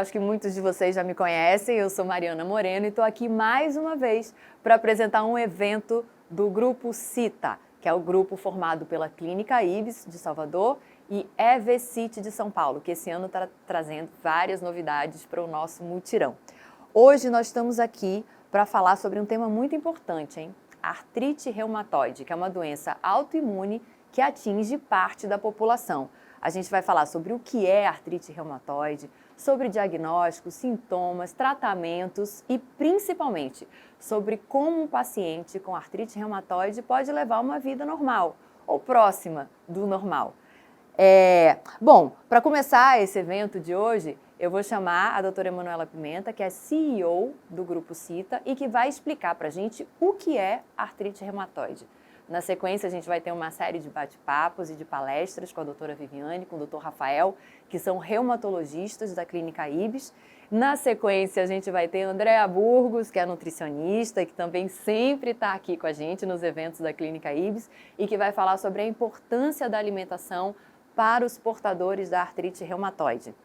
acho que muitos de vocês já me conhecem, eu sou Mariana Moreno e estou aqui mais uma vez para apresentar um evento do Grupo CITA, que é o grupo formado pela Clínica Ibis de Salvador e EVCIT de São Paulo, que esse ano está trazendo várias novidades para o nosso mutirão. Hoje nós estamos aqui para falar sobre um tema muito importante, hein? Artrite reumatoide, que é uma doença autoimune que atinge parte da população. A gente vai falar sobre o que é artrite reumatoide, sobre diagnósticos, sintomas, tratamentos e, principalmente, sobre como um paciente com artrite reumatoide pode levar uma vida normal ou próxima do normal. Bom, para começar esse evento de hoje, eu vou chamar a doutora Emanuela Pimenta, que é CEO do Grupo CITA e que vai explicar para a gente o que é artrite reumatoide. Na sequência, a gente vai ter uma série de bate-papos e de palestras com a doutora Viviane, com o doutor Rafael, que são reumatologistas da Clínica Ibis. Na sequência, a gente vai ter a Andréa Burgos, que é nutricionista e que também sempre está aqui com a gente nos eventos da Clínica Ibis e que vai falar sobre a importância da alimentação para os portadores da artrite reumatoide.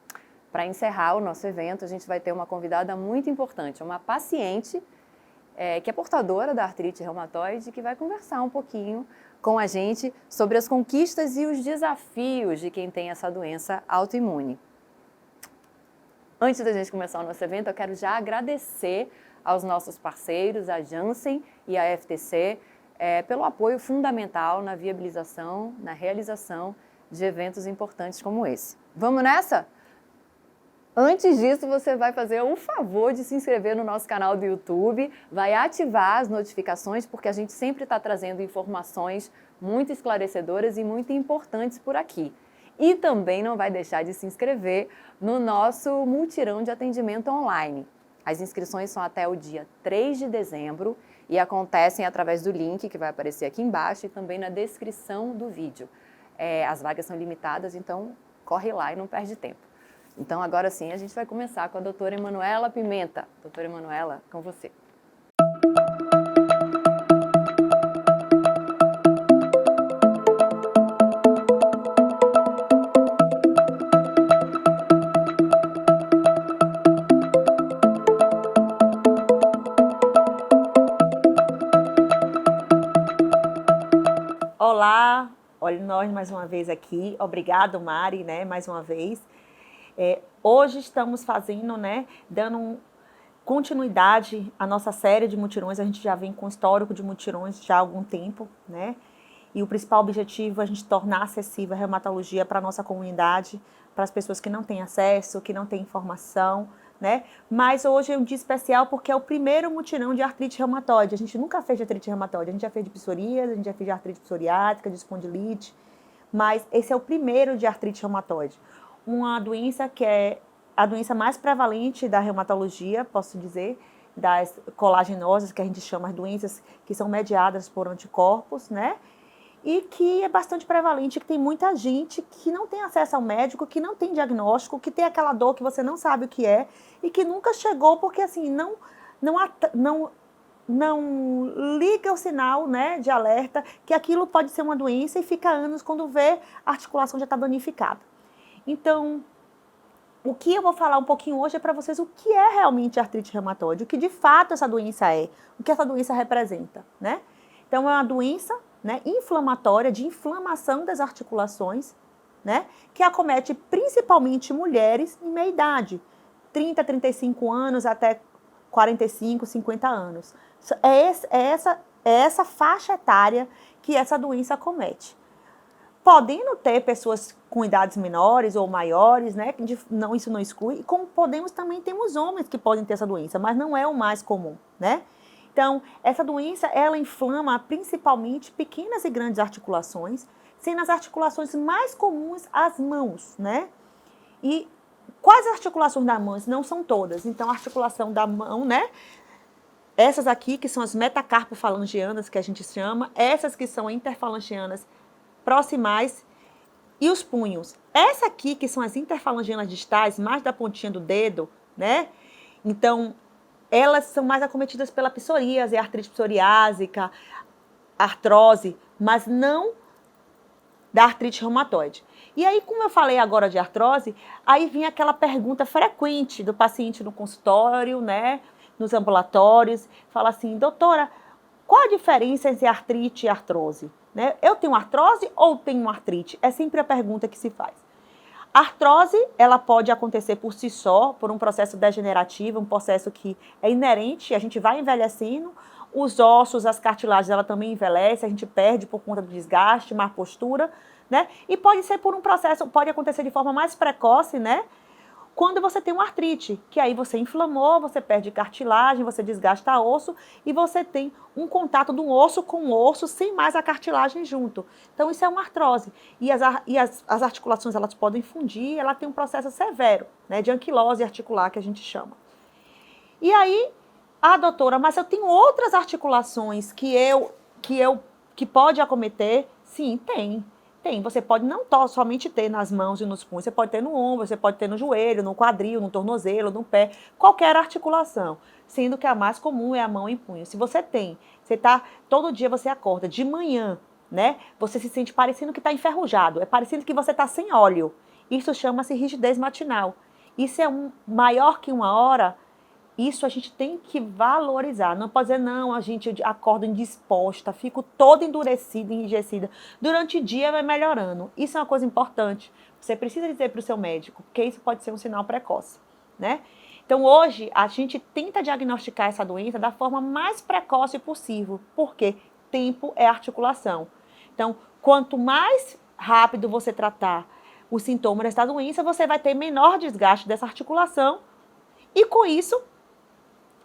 Para encerrar o nosso evento, a gente vai ter uma convidada muito importante, uma paciente que é portadora da artrite reumatoide, que vai conversar um pouquinho com a gente sobre as conquistas e os desafios de quem tem essa doença autoimune. Antes da gente começar o nosso evento, eu quero já agradecer aos nossos parceiros, a Janssen e a FTC, pelo apoio fundamental na viabilização, na realização de eventos importantes como esse. Vamos nessa? Antes disso, você vai fazer o favor de se inscrever no nosso canal do YouTube, vai ativar as notificações, porque a gente sempre está trazendo informações muito esclarecedoras e muito importantes por aqui. E também não vai deixar de se inscrever no nosso mutirão de atendimento online. As inscrições são até o dia 3 de dezembro e acontecem através do link que vai aparecer aqui embaixo e também na descrição do vídeo. As vagas são limitadas, então corre lá e não perde tempo. Então, agora sim, a gente vai começar com a doutora Emanuela Pimenta. Doutora Emanuela, com você. Olá, olha nós mais uma vez aqui. Obrigado, Mari, mais uma vez. Hoje estamos fazendo, dando continuidade à nossa série de mutirões. A gente já vem com histórico de mutirões já há algum tempo, E o principal objetivo é a gente tornar acessível a reumatologia para a nossa comunidade, para as pessoas que não têm acesso, que não têm informação, Mas hoje é um dia especial porque é o primeiro mutirão de artrite reumatoide. A gente nunca fez de artrite reumatoide, a gente já fez de psoríase, a gente já fez de artrite psoriática, de espondilite, mas esse é o primeiro de artrite reumatoide. Uma doença que é a doença mais prevalente da reumatologia, posso dizer, das colaginosas, que a gente chama as doenças que são mediadas por anticorpos, E que é bastante prevalente, que tem muita gente que não tem acesso ao médico, que não tem diagnóstico, que tem aquela dor que você não sabe o que é e que nunca chegou porque, assim, não liga o sinal, de alerta que aquilo pode ser uma doença e fica anos quando vê a articulação já está danificada. Então, o que eu vou falar um pouquinho hoje é para vocês o que é realmente artrite reumatoide, o que de fato essa doença é, o que essa doença representa, Então, é uma doença, inflamatória, de inflamação das articulações, que acomete principalmente mulheres em meia idade, 30, 35 anos até 45, 50 anos. É essa faixa etária que essa doença acomete. Podendo ter pessoas com idades menores ou maiores, isso não exclui, e como temos homens que podem ter essa doença, mas não é o mais comum, Então, essa doença, ela inflama principalmente pequenas e grandes articulações, sendo as articulações mais comuns as mãos, E quais articulações da mão? Não são todas. Então, a articulação da mão, Essas aqui, que são as metacarpofalangianas, que a gente chama, essas que são interfalangianas proximais e os punhos. Essa aqui, que são as interfalangianas distais, mais da pontinha do dedo, Então, elas são mais acometidas pela psoríase, artrite psoriásica, artrose, mas da artrite reumatoide. E aí, como eu falei agora de artrose, aí vinha aquela pergunta frequente do paciente no consultório, né, nos ambulatórios, fala assim, doutora, qual a diferença entre artrite e artrose? Né? Eu tenho artrose ou tenho artrite? É sempre a pergunta que se faz. A artrose, ela pode acontecer por si só, por um processo degenerativo, um processo que é inerente, a gente vai envelhecendo, os ossos, as cartilagens, ela também envelhece, a gente perde por conta do desgaste, má postura, né? E pode ser por um processo, pode acontecer de forma mais precoce, né? Quando você tem uma artrite, que aí você inflamou, você perde cartilagem, você desgasta osso e você tem um contato do osso com o osso sem mais a cartilagem junto. Então isso é uma artrose. E as articulações elas podem fundir, ela tem um processo severo, né, de anquilose articular que a gente chama. E aí, doutora, mas eu tenho outras articulações que pode acometer? Sim, tem. Tem, você pode não somente ter nas mãos e nos punhos, você pode ter no ombro, você pode ter no joelho, no quadril, no tornozelo, no pé, qualquer articulação, sendo que a mais comum é a mão e punho. Se você todo dia você acorda de manhã, né, você se sente parecendo que está enferrujado, é parecendo que você está sem óleo. Isso chama-se rigidez matinal. Isso é maior que 1 hora. Isso a gente tem que valorizar. Não pode dizer, não, a gente acorda indisposta, fico toda endurecida, enrijecida. Durante o dia vai melhorando. Isso é uma coisa importante. Você precisa dizer para o seu médico, porque isso pode ser um sinal precoce, né? Então, hoje, a gente tenta diagnosticar essa doença da forma mais precoce possível. Porque tempo é articulação. Então, quanto mais rápido você tratar os sintomas dessa doença, você vai ter menor desgaste dessa articulação. E com isso,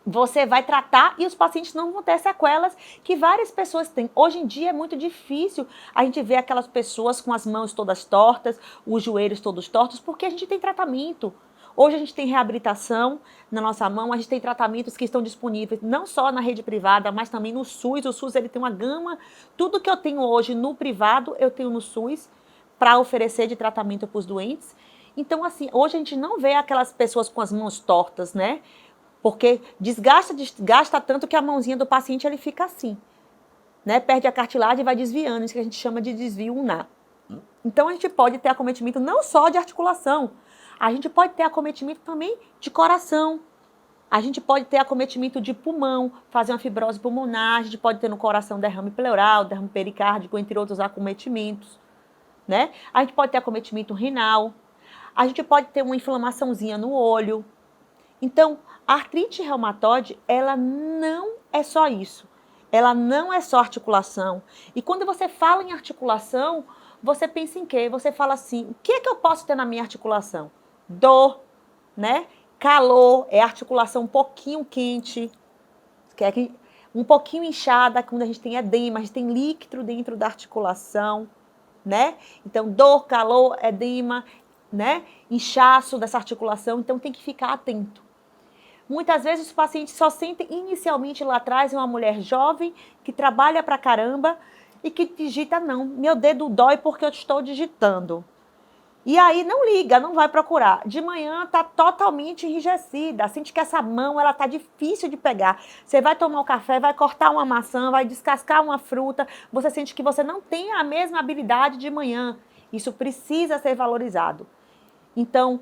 você vai tratar e os pacientes não vão ter sequelas que várias pessoas têm. Hoje em dia é muito difícil a gente ver aquelas pessoas com as mãos todas tortas, os joelhos todos tortos, porque a gente tem tratamento. Hoje a gente tem reabilitação na nossa mão, a gente tem tratamentos que estão disponíveis não só na rede privada, mas também no SUS. O SUS ele tem uma gama, tudo que eu tenho hoje no privado, eu tenho no SUS para oferecer de tratamento para os doentes. Então, assim, hoje a gente não vê aquelas pessoas com as mãos tortas, né? Porque desgasta tanto que a mãozinha do paciente ele fica assim, né? Perde a cartilagem e vai desviando, isso que a gente chama de desvio ulnar. Então a gente pode ter acometimento não só de articulação, a gente pode ter acometimento também de coração, a gente pode ter acometimento de pulmão, fazer uma fibrose pulmonar, a gente pode ter no coração derrame pleural, derrame pericárdico, entre outros acometimentos, né? A gente pode ter acometimento renal, a gente pode ter uma inflamaçãozinha no olho. Então, a artrite reumatoide, ela não é só isso. Ela não é só articulação. E quando você fala em articulação, você pensa em quê? Você fala assim, o que é que eu posso ter na minha articulação? Dor, né? Calor, é articulação um pouquinho quente, um pouquinho inchada, quando a gente tem edema, a gente tem líquido dentro da articulação, né? Então, dor, calor, edema, né? Inchaço dessa articulação, então tem que ficar atento. Muitas vezes os pacientes só sentem inicialmente lá atrás uma mulher jovem que trabalha pra caramba e que digita, não, meu dedo dói porque eu estou digitando. E aí não liga, não vai procurar. De manhã tá totalmente enrijecida, sente que essa mão ela tá difícil de pegar. Você vai tomar um café, vai cortar uma maçã, vai descascar uma fruta, você sente que você não tem a mesma habilidade de manhã. Isso precisa ser valorizado. Então,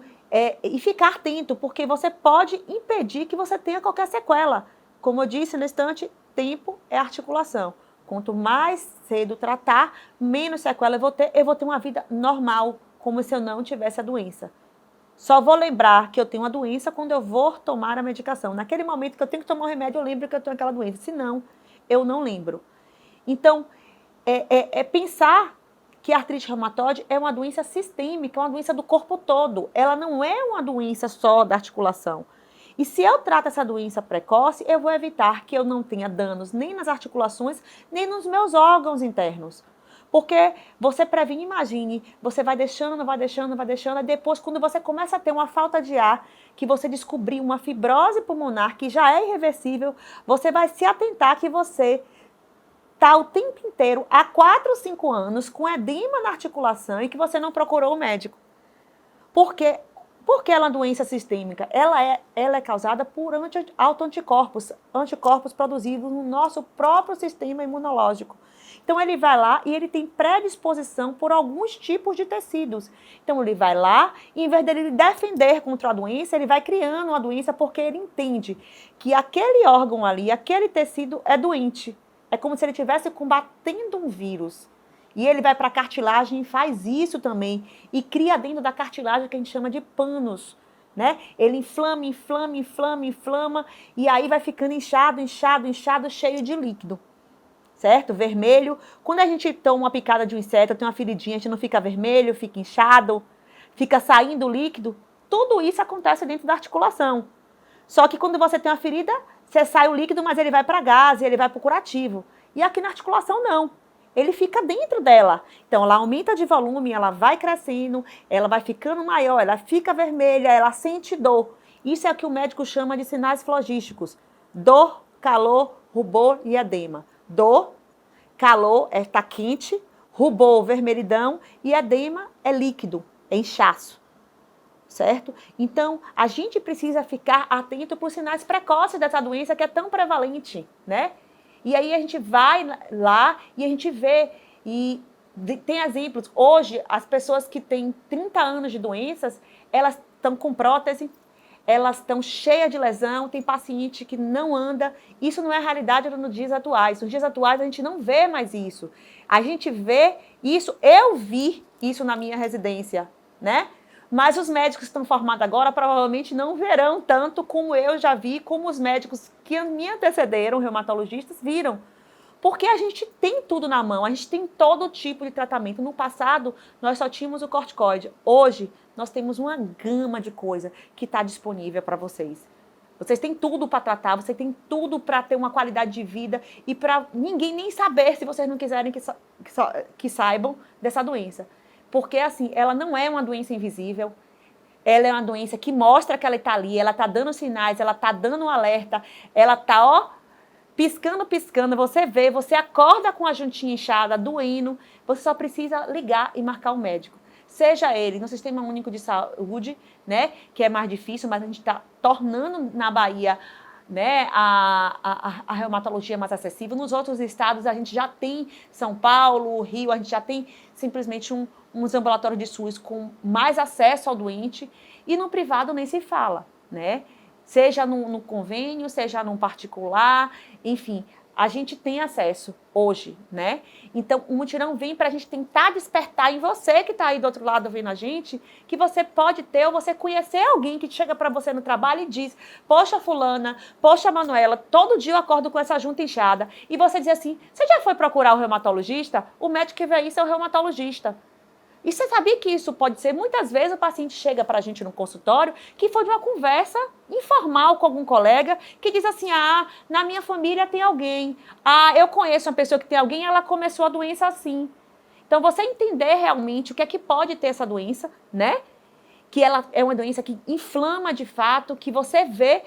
e ficar atento, porque você pode impedir que você tenha qualquer sequela. Como eu disse no instante, tempo é articulação. Quanto mais cedo tratar, menos sequela eu vou ter uma vida normal, como se eu não tivesse a doença. Só vou lembrar que eu tenho a doença quando eu vou tomar a medicação. Naquele momento que eu tenho que tomar o remédio, eu lembro que eu tenho aquela doença. Senão, eu não lembro. Então, pensar que a artrite reumatoide é uma doença sistêmica, é uma doença do corpo todo. Ela não é uma doença só da articulação. E se eu trato essa doença precoce, eu vou evitar que eu não tenha danos nem nas articulações, nem nos meus órgãos internos. Porque você previne, imagine, você vai deixando, e depois quando você começa a ter uma falta de ar, que você descobrir uma fibrose pulmonar que já é irreversível, você vai se atentar que você está o tempo inteiro, há 4 ou 5 anos, com edema na articulação e que você não procurou o médico. Por quê? Por que ela é uma doença sistêmica? Ela é causada por autoanticorpos, anticorpos produzidos no nosso próprio sistema imunológico. Então, ele vai lá e ele tem predisposição por alguns tipos de tecidos. Então, ele vai lá e, em vez dele defender contra a doença, ele vai criando uma doença porque ele entende que aquele órgão ali, aquele tecido é doente. É como se ele estivesse combatendo um vírus. E ele vai para a cartilagem e faz isso também. E cria dentro da cartilagem o que a gente chama de panos. Né? Ele inflama, inflama, inflama, inflama. E aí vai ficando inchado, inchado, inchado, cheio de líquido. Certo? Vermelho. Quando a gente toma uma picada de um inseto, tem uma feridinha, a gente não fica vermelho, fica inchado, fica saindo líquido. Tudo isso acontece dentro da articulação. Só que quando você tem uma ferida, você sai o líquido, mas ele vai para gás, ele vai para o curativo. E aqui na articulação, não. Ele fica dentro dela. Então, ela aumenta de volume, ela vai crescendo, ela vai ficando maior, ela fica vermelha, ela sente dor. Isso é o que o médico chama de sinais flogísticos. Dor, calor, rubor e edema. Dor, calor, está quente, rubor, vermelhidão e edema é líquido, é inchaço. Certo? Então, a gente precisa ficar atento para os sinais precoces dessa doença que é tão prevalente, né? E aí a gente vai lá e a gente vê, e tem exemplos. Hoje, as pessoas que têm 30 anos de doenças, elas estão com prótese, elas estão cheias de lesão, tem paciente que não anda. Isso não é realidade nos dias atuais. Nos dias atuais, a gente não vê mais isso. A gente vê isso, eu vi isso na minha residência, né? Mas os médicos que estão formados agora provavelmente não verão tanto como eu já vi, como os médicos que me antecederam, reumatologistas, viram. Porque a gente tem tudo na mão, a gente tem todo tipo de tratamento. No passado, nós só tínhamos o corticoide. Hoje, nós temos uma gama de coisa que está disponível para vocês. Vocês têm tudo para tratar, vocês têm tudo para ter uma qualidade de vida e para ninguém nem saber, se vocês não quiserem que saibam dessa doença. Porque, assim, ela não é uma doença invisível, ela é uma doença que mostra que ela está ali, ela está dando sinais, ela está dando um alerta, ela está, ó, piscando, piscando, você vê, você acorda com a juntinha inchada, doendo, você só precisa ligar e marcar o médico. Seja ele no Sistema Único de Saúde, né, que é mais difícil, mas a gente está tornando na Bahia, né, a reumatologia mais acessível. Nos outros estados a gente já tem, São Paulo, Rio, a gente já tem simplesmente uns ambulatórios de SUS com mais acesso ao doente, e no privado nem se fala, né? Seja no convênio, seja num particular, enfim, a gente tem acesso hoje, né? Então, o mutirão vem para a gente tentar despertar em você que está aí do outro lado vendo a gente, que você pode ter, ou você conhecer alguém que chega para você no trabalho e diz: poxa, fulana, poxa, Manuela, todo dia eu acordo com essa junta inchada. E você diz assim: você já foi procurar o reumatologista? O médico que vê isso é o reumatologista. E você sabia que isso pode ser, muitas vezes o paciente chega para a gente no consultório que foi de uma conversa informal com algum colega que diz assim: ah, na minha família tem alguém, ah, eu conheço uma pessoa que tem alguém, ela começou a doença assim. Então, você entender realmente o que é que pode ter essa doença, né? Que ela é uma doença que inflama de fato, que você vê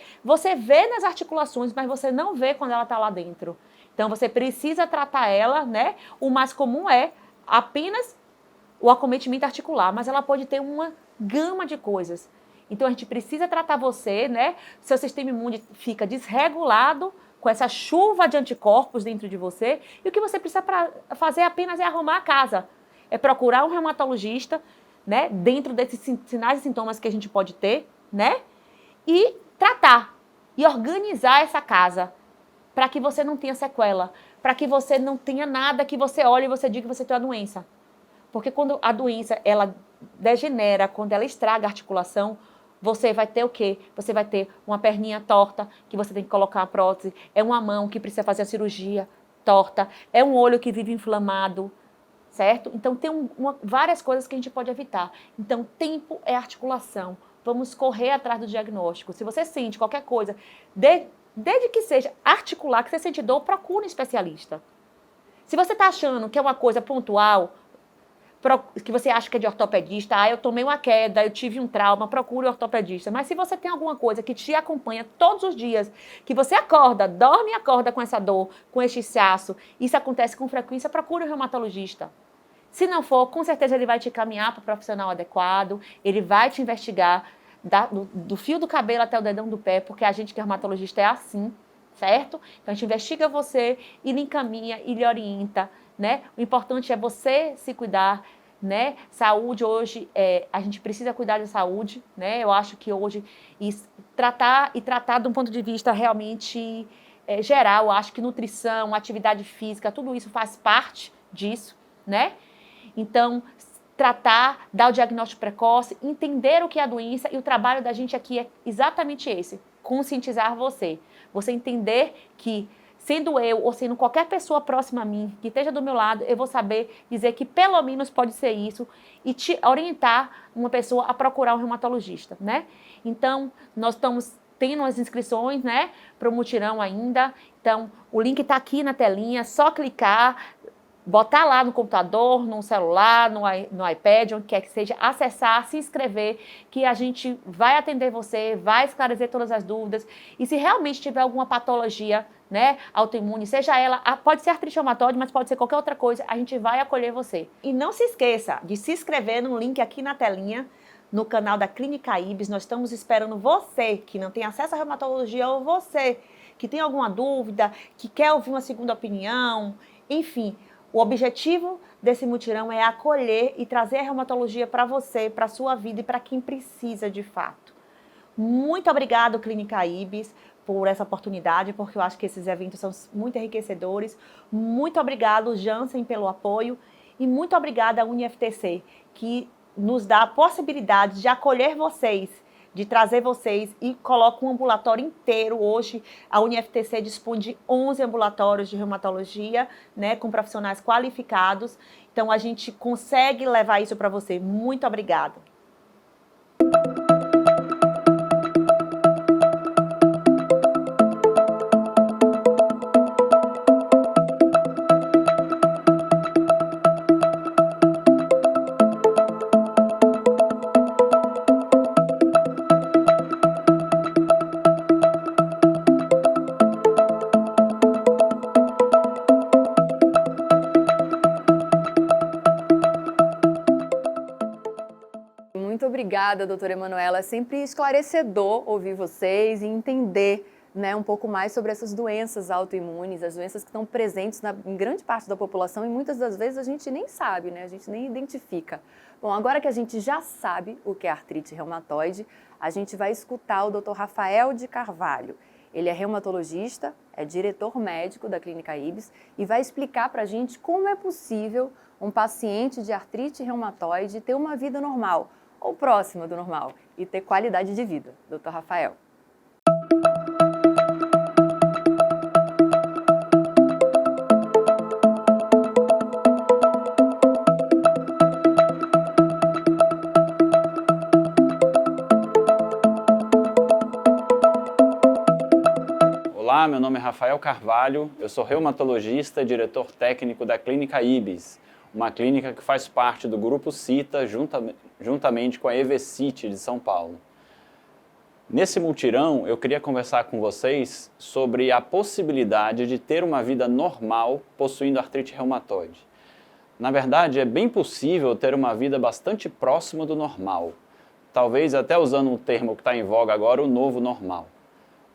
nas articulações, mas você não vê quando ela está lá dentro. Então, você precisa tratar ela, né? O mais comum é apenas o acometimento articular, mas ela pode ter uma gama de coisas. Então, a gente precisa tratar você, né? Seu sistema imune fica desregulado com essa chuva de anticorpos dentro de você, e o que você precisa fazer apenas é arrumar a casa. É procurar um reumatologista, né? Dentro desses sinais e sintomas que a gente pode ter, né? E tratar, e organizar essa casa, para que você não tenha sequela, para que você não tenha nada que você olhe e você diga que você tem a doença. Porque quando a doença, ela degenera, quando ela estraga a articulação, você vai ter o quê? Você vai ter uma perninha torta, que você tem que colocar uma prótese, é uma mão que precisa fazer a cirurgia torta, é um olho que vive inflamado, certo? Então, tem várias coisas que a gente pode evitar. Então, tempo é articulação. Vamos correr atrás do diagnóstico. Se você sente qualquer coisa, desde que seja articular, que você sente dor, procure um especialista. Se você está achando que é uma coisa pontual, que você acha que é de ortopedista, eu tomei uma queda, eu tive um trauma, procure um ortopedista. Mas se você tem alguma coisa que te acompanha todos os dias, que você acorda, dorme e acorda com essa dor, com este inchaço, isso acontece com frequência, procure um reumatologista. Se não for, com certeza ele vai te encaminhar para o profissional adequado, ele vai te investigar, do fio do cabelo até o dedão do pé, porque a gente que é reumatologista é assim, certo? Então a gente investiga você e lhe encaminha e lhe orienta, né? O importante é você se cuidar, né? Saúde hoje, a gente precisa cuidar da saúde, né? Eu acho que hoje tratar de um ponto de vista realmente geral, eu acho que nutrição, atividade física, tudo isso faz parte disso, né? Então, tratar, dar o diagnóstico precoce, entender o que é a doença, e o trabalho da gente aqui é exatamente esse, conscientizar você. Você entender que, sendo eu ou sendo qualquer pessoa próxima a mim, que esteja do meu lado, eu vou saber dizer que pelo menos pode ser isso e te orientar uma pessoa a procurar um reumatologista, né? Então, nós estamos tendo as inscrições, né, para o mutirão ainda. Então, o link está aqui na telinha, só clicar, botar lá no computador, no celular, no iPad, onde quer que seja, acessar, se inscrever, que a gente vai atender você, vai esclarecer todas as dúvidas. E se realmente tiver alguma patologia, né, autoimune, seja ela, pode ser artrite reumatoide, mas pode ser qualquer outra coisa, a gente vai acolher você. E não se esqueça de se inscrever no link aqui na telinha, no canal da Clínica Ibis. Nós estamos esperando você que não tem acesso à reumatologia, ou você que tem alguma dúvida, que quer ouvir uma segunda opinião, enfim. O objetivo desse mutirão é acolher e trazer a reumatologia para você, para a sua vida e para quem precisa de fato. Muito obrigado, Clínica Ibis, por essa oportunidade, porque eu acho que esses eventos são muito enriquecedores. Muito obrigado, Jansen, pelo apoio. E muito obrigada à UniFTC, que nos dá a possibilidade de acolher vocês, de trazer vocês, e coloca um ambulatório inteiro. Hoje a UniFTC dispõe de 11 ambulatórios de reumatologia, né, com profissionais qualificados. Então a gente consegue levar isso para você. Muito obrigada. Muito obrigada, doutora Emanuela. É sempre esclarecedor ouvir vocês e entender, né, um pouco mais sobre essas doenças autoimunes, as doenças que estão presentes em grande parte da população, e muitas das vezes a gente nem sabe, né, a gente nem identifica. Bom, agora que a gente já sabe o que é artrite reumatoide, a gente vai escutar o Dr. Rafael de Carvalho. Ele é reumatologista, é diretor médico da Clínica Ibis e vai explicar para a gente como é possível um paciente de artrite reumatoide ter uma vida normal, ou próxima do normal, e ter qualidade de vida. Dr. Rafael. Olá, meu nome é Rafael Carvalho, eu sou reumatologista e diretor técnico da Clínica Ibis, uma clínica que faz parte do Grupo Cita, juntamente com a EVCIT de São Paulo. Nesse mutirão, eu queria conversar com vocês sobre a possibilidade de ter uma vida normal possuindo artrite reumatoide. Na verdade, é bem possível ter uma vida bastante próxima do normal, talvez até usando um termo que está em voga agora, o novo normal.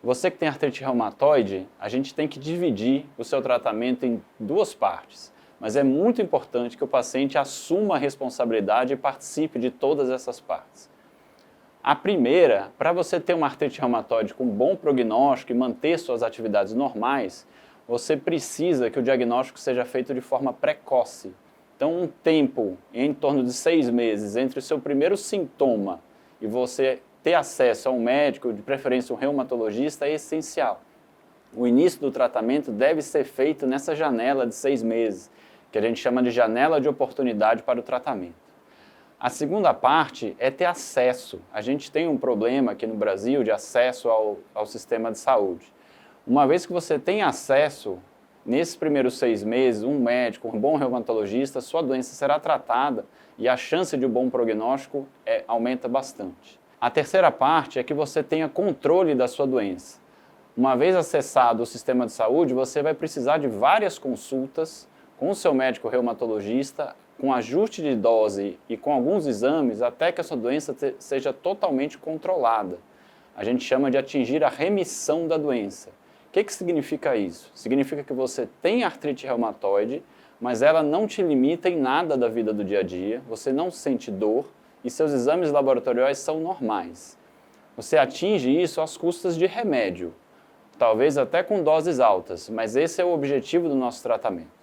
Você que tem artrite reumatoide, a gente tem que dividir o seu tratamento em duas partes. Mas é muito importante que o paciente assuma a responsabilidade e participe de todas essas partes. A primeira, para você ter uma artrite reumatoide com bom prognóstico e manter suas atividades normais, você precisa que o diagnóstico seja feito de forma precoce. Então, um tempo em torno de 6 meses entre o seu primeiro sintoma e você ter acesso a um médico, de preferência um reumatologista, é essencial. O início do tratamento deve ser feito nessa janela de 6 meses, que a gente chama de janela de oportunidade para o tratamento. A segunda parte é ter acesso. A gente tem um problema aqui no Brasil de acesso ao sistema de saúde. Uma vez que você tem acesso, nesses primeiros 6 meses, um médico, um bom reumatologista, sua doença será tratada e a chance de um bom prognóstico aumenta bastante. A terceira parte é que você tenha controle da sua doença. Uma vez acessado o sistema de saúde, você vai precisar de várias consultas com o seu médico reumatologista, com ajuste de dose e com alguns exames, até que a sua doença seja totalmente controlada. A gente chama de atingir a remissão da doença. O que significa isso? Significa que você tem artrite reumatoide, mas ela não te limita em nada da vida do dia a dia, você não sente dor e seus exames laboratoriais são normais. Você atinge isso às custas de remédio, talvez até com doses altas, mas esse é o objetivo do nosso tratamento.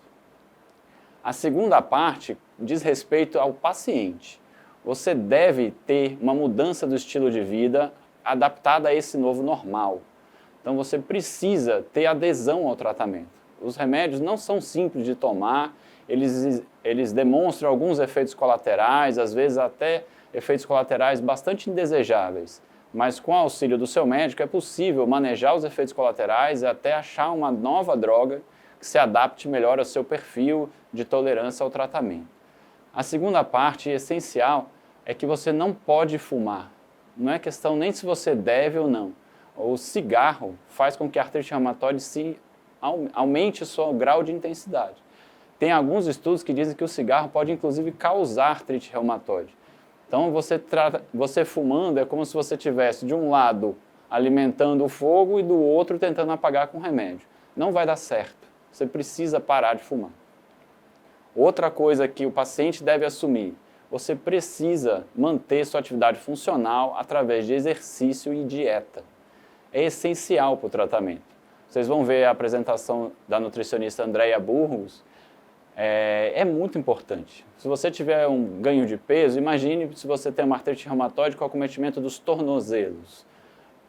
A segunda parte diz respeito ao paciente. Você deve ter uma mudança do estilo de vida adaptada a esse novo normal. Então você precisa ter adesão ao tratamento. Os remédios não são simples de tomar, eles demonstram alguns efeitos colaterais, às vezes até efeitos colaterais bastante indesejáveis. Mas com o auxílio do seu médico é possível manejar os efeitos colaterais e até achar uma nova droga que se adapte melhor ao seu perfil de tolerância ao tratamento. A segunda parte essencial é que você não pode fumar. Não é questão nem se você deve ou não. O cigarro faz com que a artrite reumatoide aumente o seu grau de intensidade. Tem alguns estudos que dizem que o cigarro pode inclusive causar artrite reumatoide. Então você fumando é como se você tivesse de um lado alimentando o fogo e do outro tentando apagar com remédio. Não vai dar certo. Você precisa parar de fumar. Outra coisa que o paciente deve assumir, você precisa manter sua atividade funcional através de exercício e dieta. É essencial para o tratamento. Vocês vão ver a apresentação da nutricionista Andréia Burgos, é muito importante. Se você tiver um ganho de peso, imagine se você tem uma artrite reumatoide com acometimento dos tornozelos.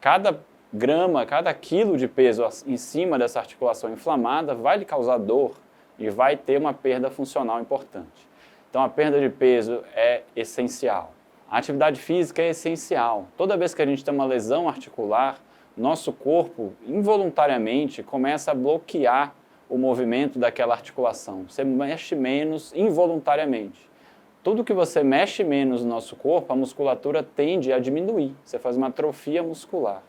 Cada grama, cada quilo de peso em cima dessa articulação inflamada vai lhe causar dor e vai ter uma perda funcional importante. Então a perda de peso é essencial. A atividade física é essencial. Toda vez que a gente tem uma lesão articular, nosso corpo involuntariamente começa a bloquear o movimento daquela articulação. Você mexe menos involuntariamente. Tudo que você mexe menos no nosso corpo, a musculatura tende a diminuir. Você faz uma atrofia muscular.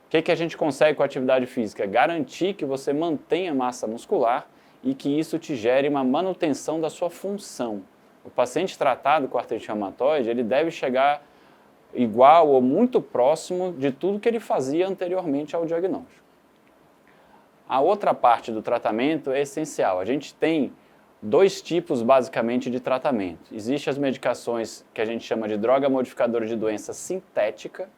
O que a gente consegue com a atividade física? Garantir que você mantenha massa muscular e que isso te gere uma manutenção da sua função. O paciente tratado com artrite reumatoide, ele deve chegar igual ou muito próximo de tudo que ele fazia anteriormente ao diagnóstico. A outra parte do tratamento é essencial. A gente tem dois tipos, basicamente, de tratamento. Existem as medicações que a gente chama de droga modificadora de doença sintética.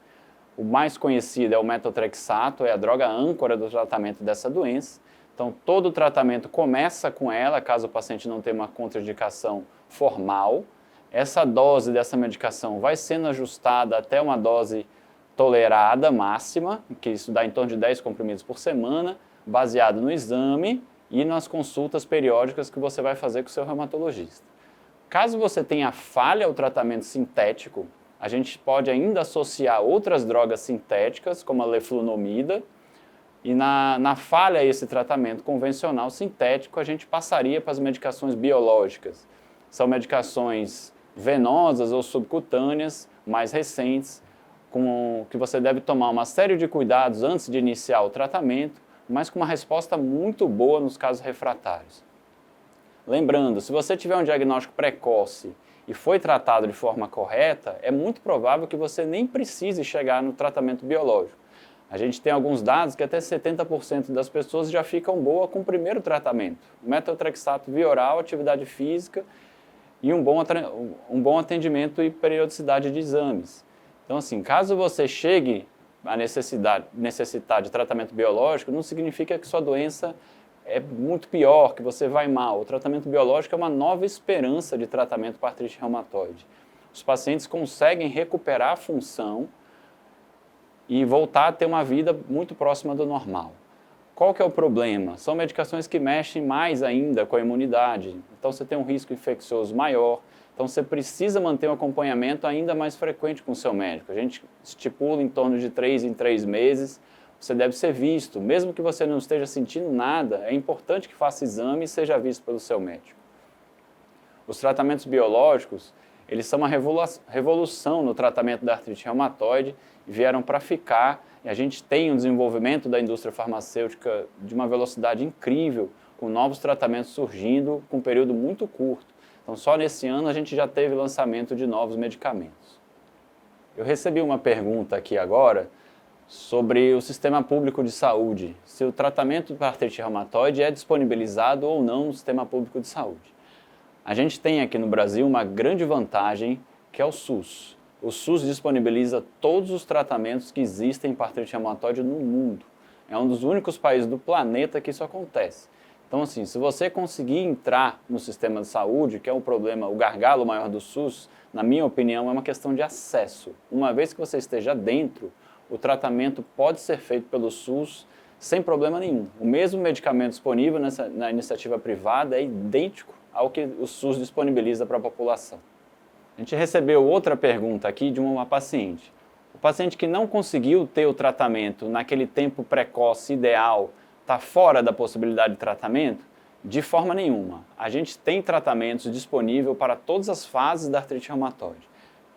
O mais conhecido é o metotrexato, é a droga âncora do tratamento dessa doença. Então, todo o tratamento começa com ela, caso o paciente não tenha uma contraindicação formal. Essa dose dessa medicação vai sendo ajustada até uma dose tolerada máxima, que isso dá em torno de 10 comprimidos por semana, baseado no exame e nas consultas periódicas que você vai fazer com o seu reumatologista. Caso você tenha falha ao tratamento sintético, a gente pode ainda associar outras drogas sintéticas, como a leflunomida, e na falha a esse tratamento convencional sintético, a gente passaria para as medicações biológicas. São medicações venosas ou subcutâneas, mais recentes, que você deve tomar uma série de cuidados antes de iniciar o tratamento, mas com uma resposta muito boa nos casos refratários. Lembrando, se você tiver um diagnóstico precoce e foi tratado de forma correta, é muito provável que você nem precise chegar no tratamento biológico. A gente tem alguns dados que até 70% das pessoas já ficam boa com o primeiro tratamento. Metotrexato via oral, atividade física e um bom atendimento e periodicidade de exames. Então, assim, caso você chegue a necessitar de tratamento biológico, não significa que sua doença é muito pior, que você vai mal. O tratamento biológico é uma nova esperança de tratamento para artrite reumatoide. Os pacientes conseguem recuperar a função e voltar a ter uma vida muito próxima do normal. Qual que é o problema? São medicações que mexem mais ainda com a imunidade, então você tem um risco infeccioso maior, então você precisa manter um acompanhamento ainda mais frequente com o seu médico. A gente estipula em torno de 3 em 3 meses, você deve ser visto. Mesmo que você não esteja sentindo nada, é importante que faça exame e seja visto pelo seu médico. Os tratamentos biológicos, eles são uma revolução no tratamento da artrite reumatoide e vieram para ficar. E a gente tem um desenvolvimento da indústria farmacêutica de uma velocidade incrível. com novos tratamentos surgindo com um período muito curto. Então, só nesse ano a gente já teve lançamento de novos medicamentos. Eu recebi uma pergunta aqui agora sobre o sistema público de saúde, se o tratamento para artrite reumatoide é disponibilizado ou não no sistema público de saúde. A gente tem aqui no Brasil uma grande vantagem, que é o SUS. O SUS disponibiliza todos os tratamentos que existem para artrite reumatoide no mundo. É um dos únicos países do planeta que isso acontece. Então, assim, se você conseguir entrar no sistema de saúde, que é o problema, o gargalo maior do SUS, na minha opinião, é uma questão de acesso. Uma vez que você esteja dentro, o tratamento pode ser feito pelo SUS sem problema nenhum. O mesmo medicamento disponível na iniciativa privada é idêntico ao que o SUS disponibiliza para a população. A gente recebeu outra pergunta aqui de uma paciente. O paciente que não conseguiu ter o tratamento naquele tempo precoce ideal, está fora da possibilidade de tratamento? De forma nenhuma. A gente tem tratamentos disponíveis para todas as fases da artrite reumatoide.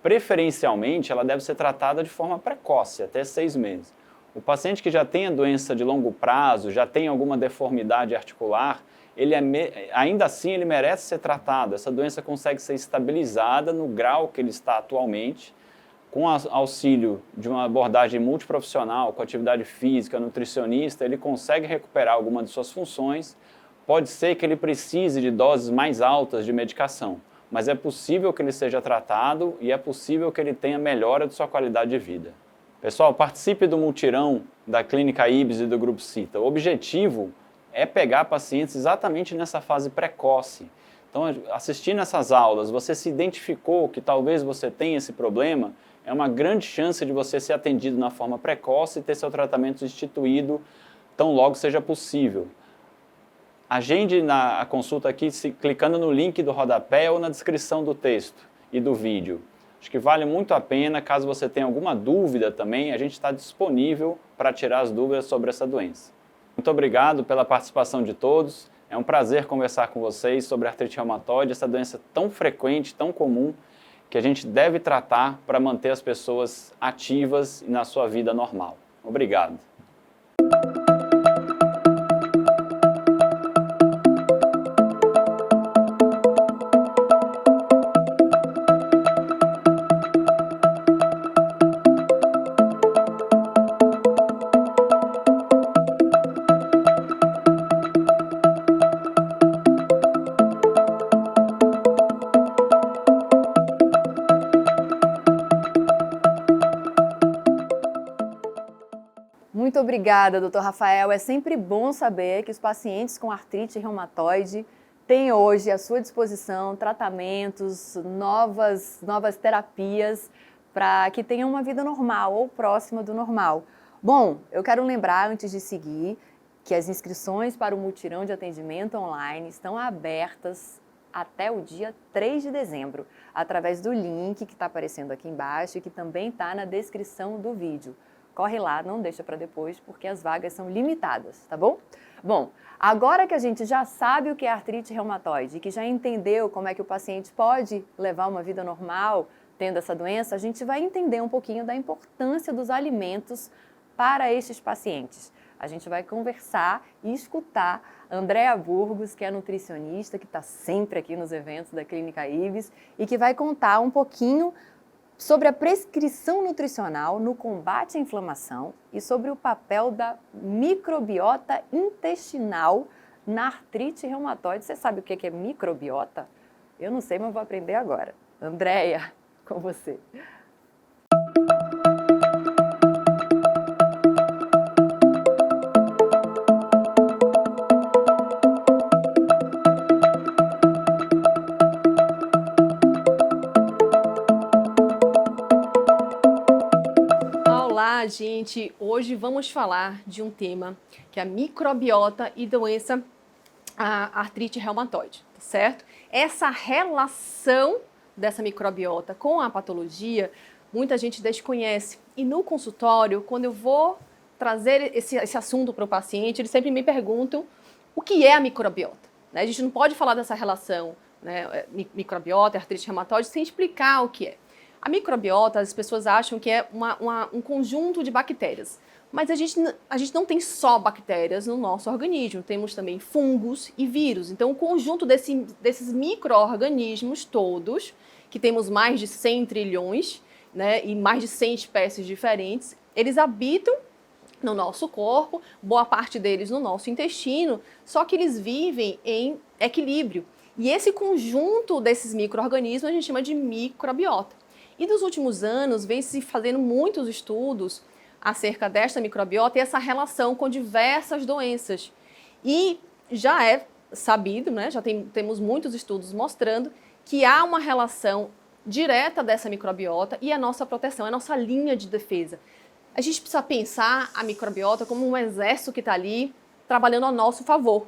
Preferencialmente, ela deve ser tratada de forma precoce, até 6 meses. O paciente que já tem a doença de longo prazo, já tem alguma deformidade articular, ainda assim ele merece ser tratado. Essa doença consegue ser estabilizada no grau que ele está atualmente, com auxílio de uma abordagem multiprofissional, com atividade física, nutricionista, ele consegue recuperar alguma de suas funções. Pode ser que ele precise de doses mais altas de medicação, mas é possível que ele seja tratado e é possível que ele tenha melhora de sua qualidade de vida. Pessoal, participe do mutirão da Clínica Ibis e do Grupo Cita. O objetivo é pegar pacientes exatamente nessa fase precoce. Então, assistindo essas aulas, você se identificou que talvez você tenha esse problema, é uma grande chance de você ser atendido na forma precoce e ter seu tratamento instituído tão logo seja possível. Agende a consulta aqui clicando no link do rodapé ou na descrição do texto e do vídeo. Acho que vale muito a pena. Caso você tenha alguma dúvida também, a gente está disponível para tirar as dúvidas sobre essa doença. Muito obrigado pela participação de todos. É um prazer conversar com vocês sobre artrite reumatoide, essa doença tão frequente, tão comum, que a gente deve tratar para manter as pessoas ativas na sua vida normal. Obrigado. Muito obrigada, Dr. Rafael. É sempre bom saber que os pacientes com artrite reumatoide têm hoje à sua disposição tratamentos, novas terapias para que tenham uma vida normal ou próxima do normal. Bom, eu quero lembrar, antes de seguir, que as inscrições para o mutirão de atendimento online estão abertas até o dia 3 de dezembro, através do link que está aparecendo aqui embaixo e que também está na descrição do vídeo. Corre lá, não deixa para depois, porque as vagas são limitadas, tá bom? Bom, agora que a gente já sabe o que é artrite reumatoide e que já entendeu como é que o paciente pode levar uma vida normal tendo essa doença, a gente vai entender um pouquinho da importância dos alimentos para estes pacientes. A gente vai conversar e escutar a Andréa Burgos, que é nutricionista, que está sempre aqui nos eventos da Clínica Ibis e que vai contar um pouquinho sobre a prescrição nutricional no combate à inflamação e sobre o papel da microbiota intestinal na artrite reumatoide. Você sabe o que é microbiota? Eu não sei, mas vou aprender agora. Andréa, com você. Olá, gente! Hoje vamos falar de um tema que é a microbiota e doença a artrite reumatoide, tá certo? Essa relação dessa microbiota com a patologia, muita gente desconhece. E no consultório, quando eu vou trazer esse assunto para o paciente, eles sempre me perguntam o que é a microbiota, né? A gente não pode falar dessa relação, né, microbiota e artrite reumatoide sem explicar o que é. A microbiota, as pessoas acham que é um conjunto de bactérias, Mas a gente não tem só bactérias no nosso organismo, temos também fungos e vírus. Então, o conjunto desses micro-organismos todos, que temos mais de 100 trilhões, né, e mais de 100 espécies diferentes, eles habitam no nosso corpo, boa parte deles no nosso intestino, só que eles vivem em equilíbrio. E esse conjunto desses micro-organismos a gente chama de microbiota. E nos últimos anos vem se fazendo muitos estudos acerca desta microbiota e essa relação com diversas doenças. E já é sabido, né, temos muitos estudos mostrando que há uma relação direta dessa microbiota e a nossa proteção, a nossa linha de defesa. A gente precisa pensar a microbiota como um exército que está ali trabalhando a nosso favor.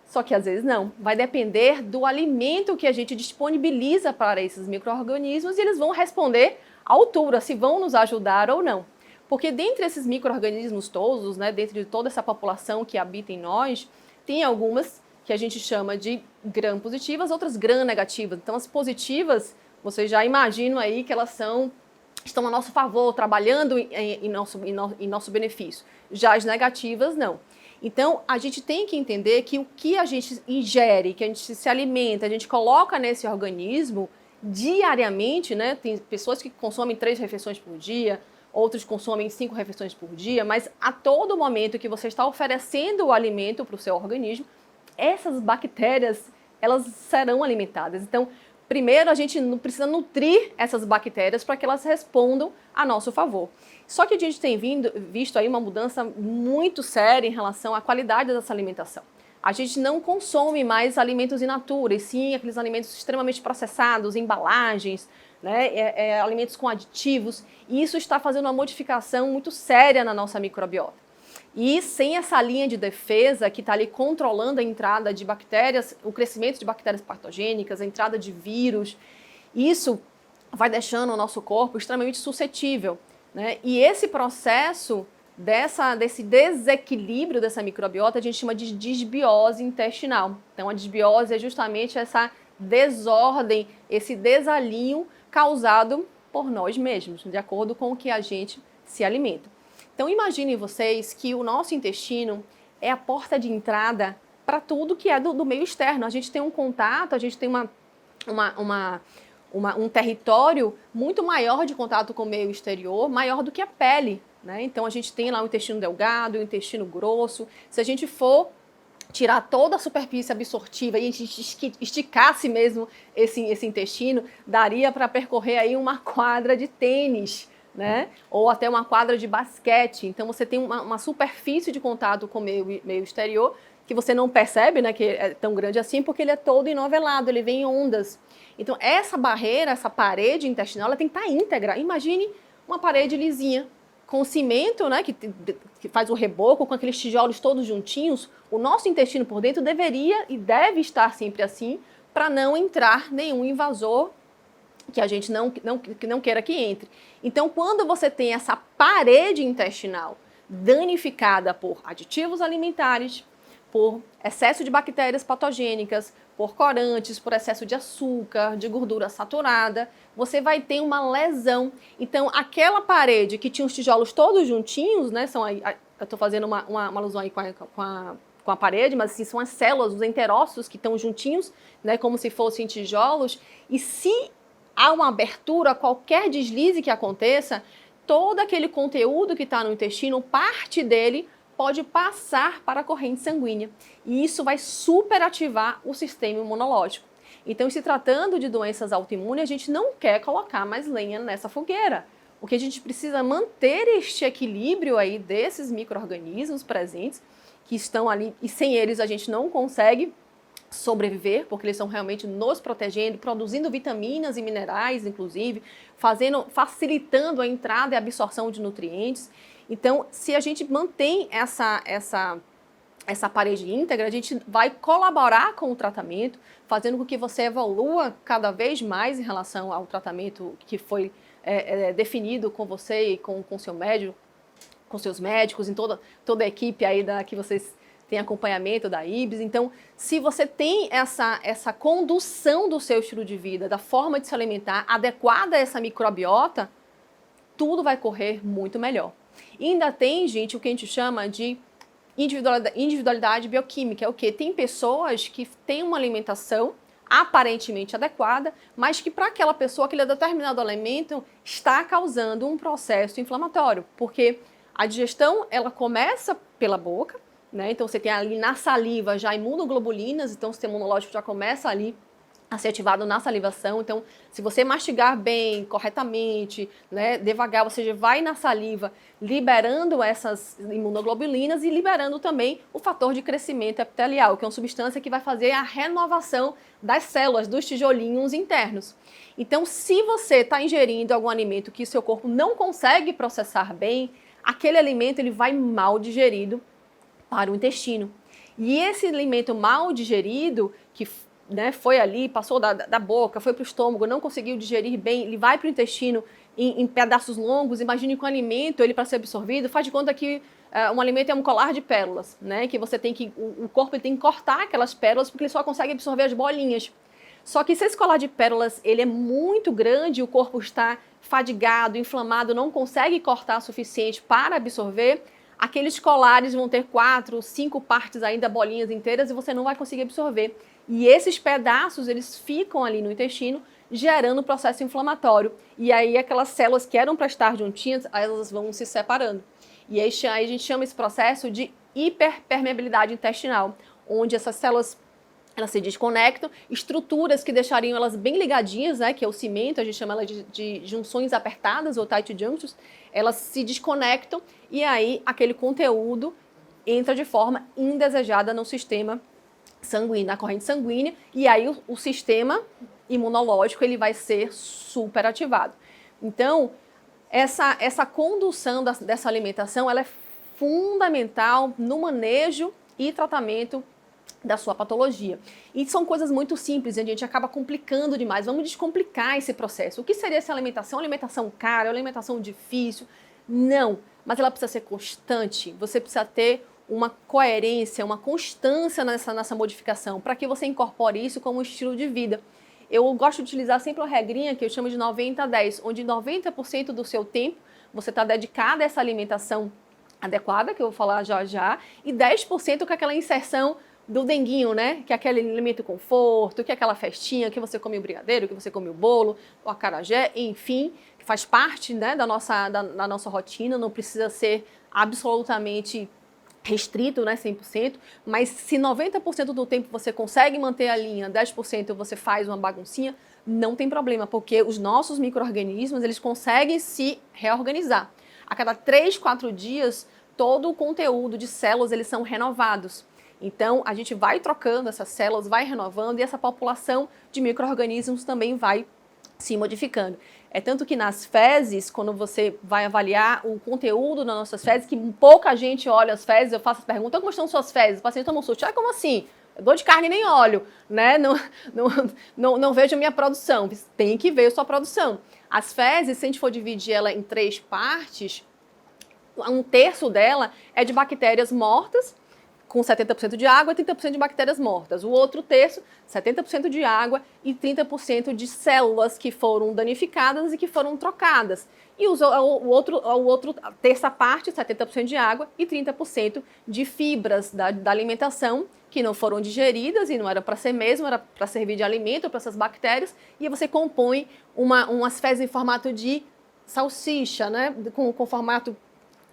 Só que às vezes não. Vai depender do alimento que a gente disponibiliza para esses micro-organismos e eles vão responder à altura, se vão nos ajudar ou não. Porque dentre esses micro-organismos todos, né, dentro de toda essa população que habita em nós, tem algumas que a gente chama de gram-positivas, outras gram-negativas. Então as positivas, vocês já imaginam aí que elas estão a nosso favor, trabalhando em nosso benefício. Já as negativas, não. Então, a gente tem que entender que o que a gente ingere, que a gente se alimenta, a gente coloca nesse organismo diariamente, né? Tem pessoas que consomem 3 refeições por dia, outros consomem 5 refeições por dia, mas a todo momento que você está oferecendo o alimento para o seu organismo, essas bactérias, elas serão alimentadas. Então, primeiro, a gente precisa nutrir essas bactérias para que elas respondam a nosso favor. Só que a gente tem visto aí uma mudança muito séria em relação à qualidade dessa alimentação. A gente não consome mais alimentos in natura, e sim aqueles alimentos extremamente processados, embalagens, né, alimentos com aditivos, e isso está fazendo uma modificação muito séria na nossa microbiota. E sem essa linha de defesa que está ali controlando a entrada de bactérias, o crescimento de bactérias patogênicas, a entrada de vírus, isso vai deixando o nosso corpo extremamente suscetível, né? E esse processo desse desequilíbrio dessa microbiota a gente chama de disbiose intestinal. Então a disbiose é justamente essa desordem, esse desalinho causado por nós mesmos, de acordo com o que a gente se alimenta. Então imaginem vocês que o nosso intestino é a porta de entrada para tudo que é do meio externo. A gente tem um contato, a gente tem um território muito maior de contato com o meio exterior, maior do que a pele, né? Então a gente tem lá o intestino delgado, o intestino grosso. Se a gente for tirar toda a superfície absortiva e a gente esticasse mesmo esse intestino, daria para percorrer aí uma quadra de tênis, né? Ou até uma quadra de basquete. Então você tem uma superfície de contato com o meio exterior que você não percebe, né, que é tão grande assim, porque ele é todo enovelado, ele vem em ondas. Então essa barreira, essa parede intestinal, ela tem que estar íntegra. Imagine uma parede lisinha, com cimento, né, que faz o reboco, com aqueles tijolos todos juntinhos. O nosso intestino por dentro deveria e deve estar sempre assim, para não entrar nenhum invasor que a gente não queira que entre. Então, quando você tem essa parede intestinal danificada por aditivos alimentares, por excesso de bactérias patogênicas, por corantes, por excesso de açúcar, de gordura saturada, você vai ter uma lesão. Então, aquela parede que tinha os tijolos todos juntinhos, né, eu estou fazendo uma alusão aí com a parede, mas assim, são as células, os enterócitos que estão juntinhos, né, como se fossem tijolos, e se há uma abertura, qualquer deslize que aconteça, todo aquele conteúdo que está no intestino, parte dele pode passar para a corrente sanguínea. E isso vai superativar o sistema imunológico. Então, se tratando de doenças autoimunes, a gente não quer colocar mais lenha nessa fogueira. O que a gente precisa manter este equilíbrio aí desses micro-organismos presentes, que estão ali, e sem eles a gente não consegue sobreviver, porque eles estão realmente nos protegendo, produzindo vitaminas e minerais, inclusive, facilitando a entrada e a absorção de nutrientes. Então, se a gente mantém essa parede íntegra, a gente vai colaborar com o tratamento, fazendo com que você evolua cada vez mais em relação ao tratamento que foi definido com você e com seu médico, com seus médicos, em toda a equipe aí que vocês têm acompanhamento da IBS. Então, se você tem essa condução do seu estilo de vida, da forma de se alimentar adequada a essa microbiota, tudo vai correr muito melhor. E ainda tem, gente, o que a gente chama de individualidade bioquímica. É o quê? Tem pessoas que têm uma alimentação aparentemente adequada, mas que para aquela pessoa, aquele determinado alimento está causando um processo inflamatório, porque a digestão, ela começa pela boca, né? Então você tem ali na saliva já imunoglobulinas, então o sistema imunológico já começa ali a ser ativado na salivação. Então, se você mastigar bem, corretamente, né, devagar, você já vai na saliva liberando essas imunoglobulinas e liberando também o fator de crescimento epitelial, que é uma substância que vai fazer a renovação das células, dos tijolinhos internos. Então, se você está ingerindo algum alimento que seu corpo não consegue processar bem, aquele alimento ele vai mal digerido para o intestino. E esse alimento mal digerido, que foi ali, passou da boca, foi para o estômago, não conseguiu digerir bem, ele vai para o intestino em pedaços longos. Imagine que um alimento, ele para ser absorvido, faz de conta que um alimento é um colar de pérolas, né? Que você tem que, o corpo ele tem que cortar aquelas pérolas porque ele só consegue absorver as bolinhas. Só que se esse colar de pérolas ele é muito grande, o corpo está fadigado, inflamado, não consegue cortar o suficiente para absorver, aqueles colares vão ter 4, 5 partes ainda, bolinhas inteiras, e você não vai conseguir absorver. E esses pedaços, eles ficam ali no intestino, gerando processo inflamatório. E aí aquelas células que eram para estar juntinhas, elas vão se separando. E aí a gente chama esse processo de hiperpermeabilidade intestinal, onde essas células elas se desconectam, estruturas que deixariam elas bem ligadinhas, né, que é o cimento, a gente chama ela de junções apertadas ou tight junctions, elas se desconectam e aí aquele conteúdo entra de forma indesejada no sistema sanguíneo, na corrente sanguínea, e aí o sistema imunológico ele vai ser super ativado. Então, essa condução dessa alimentação ela é fundamental no manejo e tratamento da sua patologia. E são coisas muito simples, a gente acaba complicando demais. Vamos descomplicar esse processo. O que seria essa alimentação? Alimentação cara, alimentação difícil? Não, mas ela precisa ser constante. Você precisa ter uma coerência, uma constância nessa modificação, para que você incorpore isso como um estilo de vida. Eu gosto de utilizar sempre uma regrinha que eu chamo de 90-10, onde 90% do seu tempo você está dedicado a essa alimentação adequada, que eu vou falar já já, e 10% com aquela inserção do denguinho, né? Que é aquele alimento conforto, que é aquela festinha, que você come o brigadeiro, que você come o bolo, o acarajé, enfim, que faz parte, né, da nossa rotina, não precisa ser absolutamente restrito, né, 100%, mas se 90% do tempo você consegue manter a linha, 10% você faz uma baguncinha, não tem problema, porque os nossos micro-organismos, eles conseguem se reorganizar. A cada 3, 4 dias, todo o conteúdo de células, eles são renovados. Então, a gente vai trocando essas células, vai renovando, e essa população de micro-organismos também vai se modificando. É tanto que nas fezes, quando você vai avaliar o conteúdo das nossas fezes, que pouca gente olha as fezes, eu faço a pergunta, como estão suas fezes? O paciente toma um susto, como assim? Eu dou de carne e nem olho, né? Não vejo a minha produção. Tem que ver a sua produção. As fezes, se a gente for dividir ela em 3 partes, 1/3 dela é de bactérias mortas, com 70% de água e 30% de bactérias mortas. O outro terço, 70% de água e 30% de células que foram danificadas e que foram trocadas. E a terça parte, 70% de água e 30% de fibras da alimentação que não foram digeridas e não era para ser mesmo, era para servir de alimento para essas bactérias. E você compõe umas fezes em formato de salsicha, né? Com formato